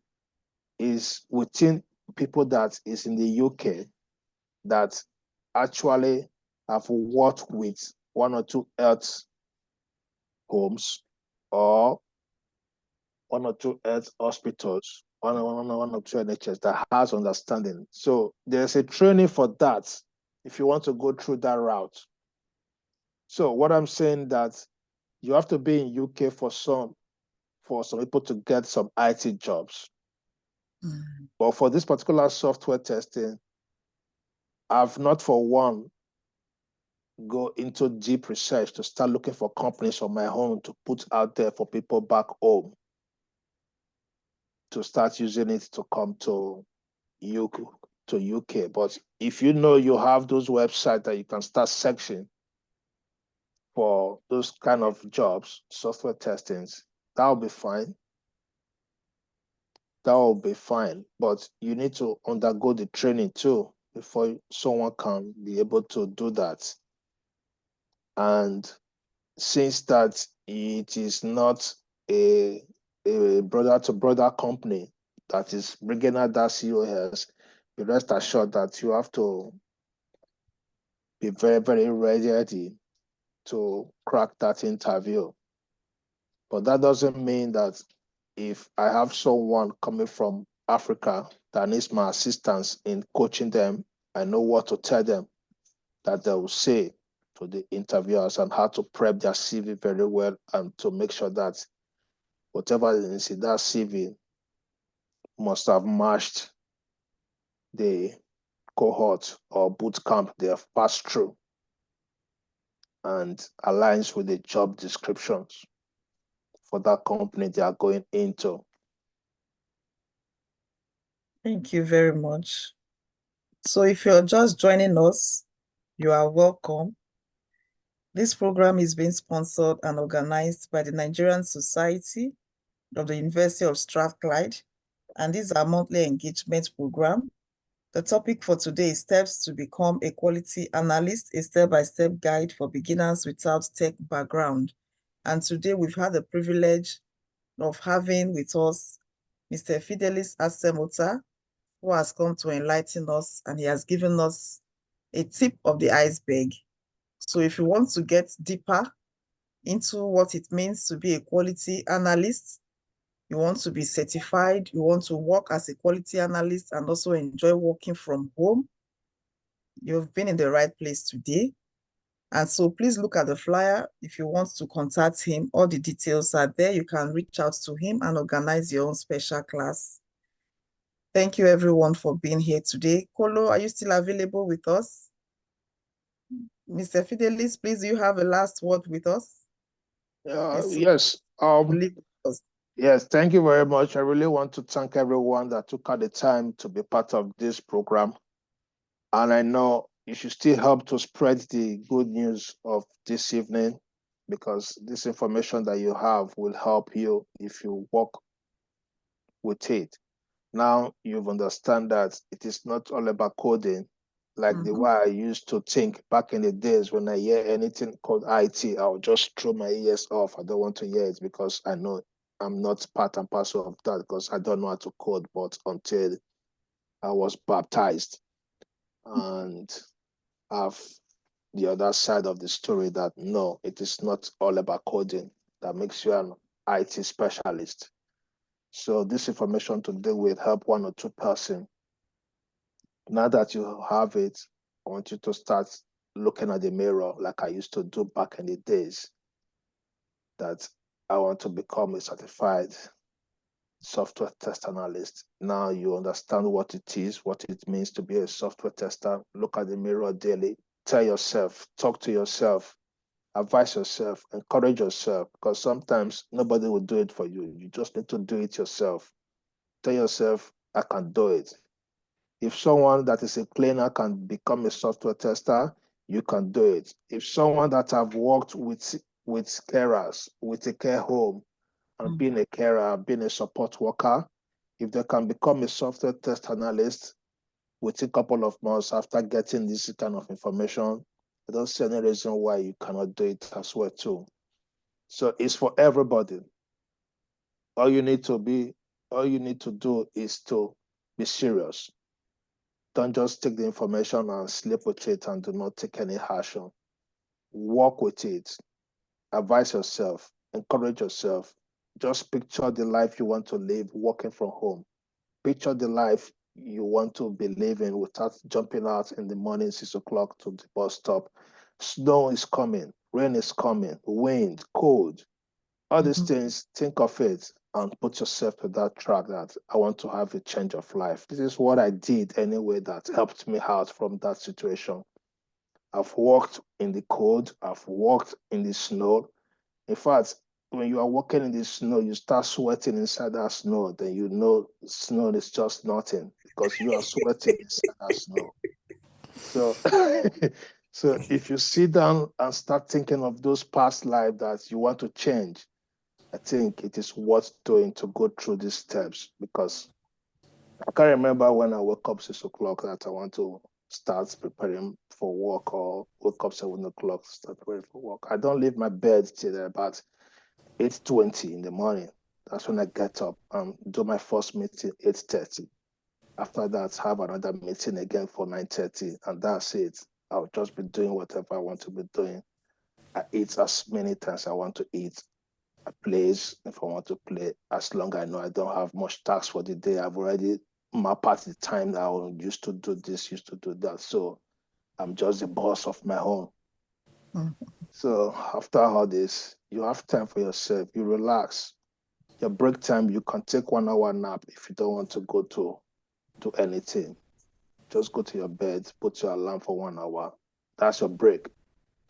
is within people that is in the UK that actually have worked with one or two health homes or one or two health hospitals one or two NHS that has understanding. So there's a training for that if you want to go through that route. So what I'm saying that you have to be in UK for some people to get some IT jobs. Mm. But for this particular software testing, I've not for one go into deep research to start looking for companies on my own to put out there for people back home to start using it to come to UK. But if you know you have those websites that you can start searching for those kind of jobs, software testings, that'll be fine. That will be fine. But you need to undergo the training too before someone can be able to do that. And since that it is not a brother to brother company that is bringing out that COS, be rest assured that you have to be very, very ready to crack that interview. But that doesn't mean that if I have someone coming from Africa that needs my assistance in coaching them, I know what to tell them that they will say to the interviewers and how to prep their CV very well and to make sure that whatever is in that CV must have matched the cohort or boot camp they have passed through and aligns with the job descriptions for that company they are going into. Thank you very much. So if you're just joining us, you are welcome. This program is being sponsored and organized by the Nigerian Society of the University of Strathclyde, and this is our monthly engagement program. The topic for today is Steps to Become a Quality Analyst, a step-by-step guide for beginners without tech background. And today we've had the privilege of having with us Mr. Fidelis Asemota, who has come to enlighten us, and he has given us a tip of the iceberg. So if you want to get deeper into what it means to be a quality analyst, you want to be certified, you want to work as a quality analyst and also enjoy working from home, you've been in the right place today. And so please look at the flyer. If you want to contact him, all the details are there. You can reach out to him and organize your own special class. Thank you everyone for being here today. Kolo, are you still available with us? Mr. Fidelis, please, do you have a last word with us? Yes. Yes, thank you very much. I really want to thank everyone that took out the time to be part of this program. And I know you should still help to spread the good news of this evening, because this information that you have will help you if you work with it. Now you've understand that it is not all about coding, like the way I used to think back in the days. When I hear anything called IT, I'll just throw my ears off. I don't want to hear it because I know I'm not part and parcel of that, because I don't know how to code. But until I was baptized and have the other side of the story, that no, it is not all about coding that makes you an IT specialist. So this information today will help one or two person. Now that you have it, I want you to start looking at the mirror like I used to do back in the days, that I want to become a certified software test analyst. Now you understand what it is, what it means to be a software tester. Look at the mirror daily. Tell yourself, talk to yourself, advise yourself, encourage yourself, because sometimes nobody will do it for you. You just need to do it yourself. Tell yourself, I can do it. If someone that is a cleaner can become a software tester, you can do it. If someone that have worked with carers, with a care home, and being a carer, being a support worker, if they can become a software test analyst within a couple of months after getting this kind of information, I don't see any reason why you cannot do it as well too. So it's for everybody. All you need to do is to be serious. Don't just take the information and sleep with it and do not take any action. Work with it. Advise yourself. Encourage yourself. Just picture the life you want to live working from home. picture the life you want to be living without jumping out in the morning, 6 o'clock to the bus stop. Snow is coming, rain is coming, wind, cold, all these things, think of it and put yourself to that track that I want to have a change of life. This is what I did anyway that helped me out from that situation. I've walked in the cold, I've walked in the snow. In fact, when you are walking in the snow, you start sweating inside that snow, then you know snow is just nothing because you are sweating inside that snow. So, so if you sit down and start thinking of those past lives that you want to change, I think it is worth doing to go through these steps because I can't remember when I woke up 6 o'clock that I want to start preparing for work or wake up 7 o'clock, start preparing for work. I don't leave my bed till about 8:20 in the morning. That's when I get up and do my first meeting 8:30. After that, have another meeting again for 9:30, and that's it. I'll just be doing whatever I want to be doing. I eat as many times as I want to eat. I plays if I want to play, as long as I know I don't have much tasks for the day. I've already mapped out the time that I will used to do this, used to do that. So I'm just the boss of my home. So after all this, you have time for yourself. You relax. Your break time, you can take 1 hour nap if you don't want to go to do anything. Just go to your bed, put your alarm for 1 hour. That's your break.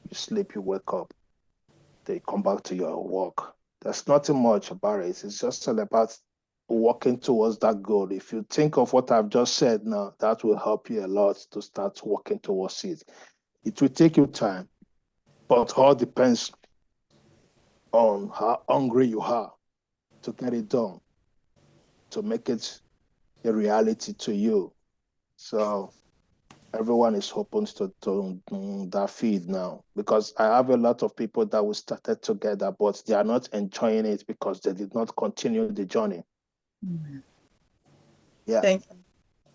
You sleep, you wake up. Then you come back to your work. There's nothing much about it. It's just all about working towards that goal. If you think of what I've just said now, that will help you a lot to start working towards it. It will take you time, but all depends on how hungry you are to get it done, to make it a reality to you. So everyone is open to that feed now because I have a lot of people that we started together, but they are not enjoying it because they did not continue the journey. Yeah.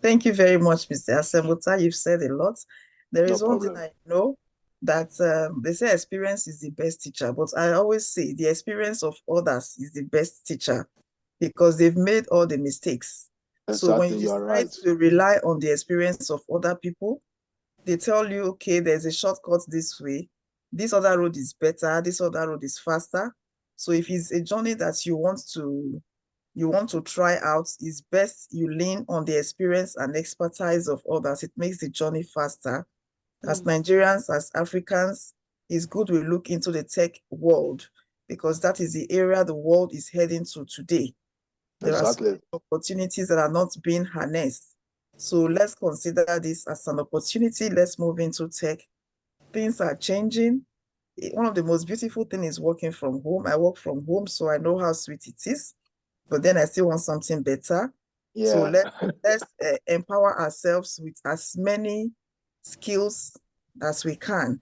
Thank you very much, Mr. Asemota. You've said a lot. There No is one thing problem. I know that they say experience is the best teacher, but I always say the experience of others is the best teacher because they've made all the mistakes. So when you Exactly, you're decide right. to rely on the experience of other people, they tell you, okay, there's a shortcut this way. This other road is better. This other road is faster. So if it's a journey that you want to try out, it's best you lean on the experience and expertise of others. It makes the journey faster. As Nigerians, as Africans, it's good we look into the tech world because that is the area the world is heading to today. There are so Exactly. many opportunities that are not being harnessed. So let's consider this as an opportunity. Let's move into tech. Things are changing. One of the most beautiful things is working from home. I work from home, so I know how sweet it is, but then I still want something better. So Yeah. let's empower ourselves with as many skills as we can.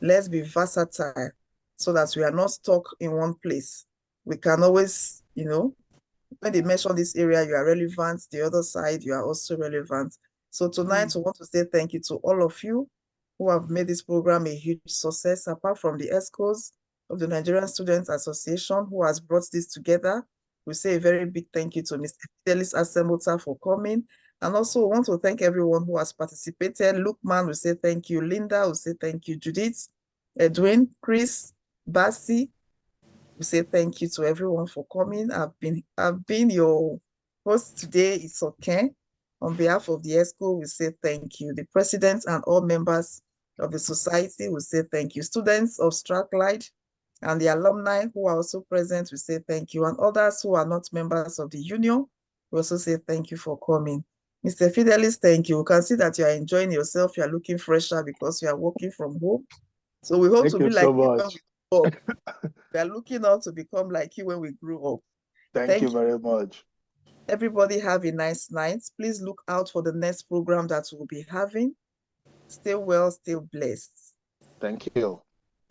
Let's be versatile so that we are not stuck in one place. We can always, when they mention this area, you are relevant. The other side, you are also relevant. So tonight, we want to say thank you to all of you who have made this program a huge success, apart from the ESCOs of the Nigerian Students Association, who has brought this together. We say a very big thank you to Mr. Fidelis Asemota for coming. And also want to thank everyone who has participated. Lukman will say thank you. Linda will say thank you. Judith, Edwin, Chris, Basi, we say thank you to everyone for coming. I've been your host today. It's okay. On behalf of the ESCO, we say thank you. The president and all members of the society will say thank you. Students of Strathclyde and the alumni who are also present, we say thank you. And others who are not members of the union, we also say thank you for coming. Mr. Fidelis, thank you. We can see that you are enjoying yourself. You are looking fresher because you are working from home. So we hope Thank to you be like so you when much. we grow up. We are looking out to become like you when we grew up. Thank you Thank you. very much. Everybody have a nice night. Please look out for the next program that we'll be having. Stay well, stay blessed. Thank you.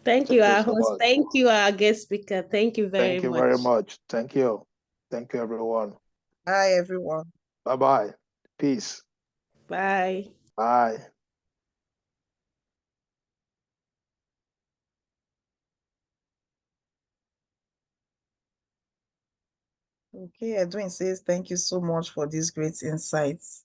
Thank you, Thank you our so host. much. Thank you, our guest speaker. Thank you very Thank you very much. much. Thank you. Thank you, everyone. Bye, everyone. Bye-bye. Peace. Bye. Bye. Okay, Edwin says thank you so much for these great insights.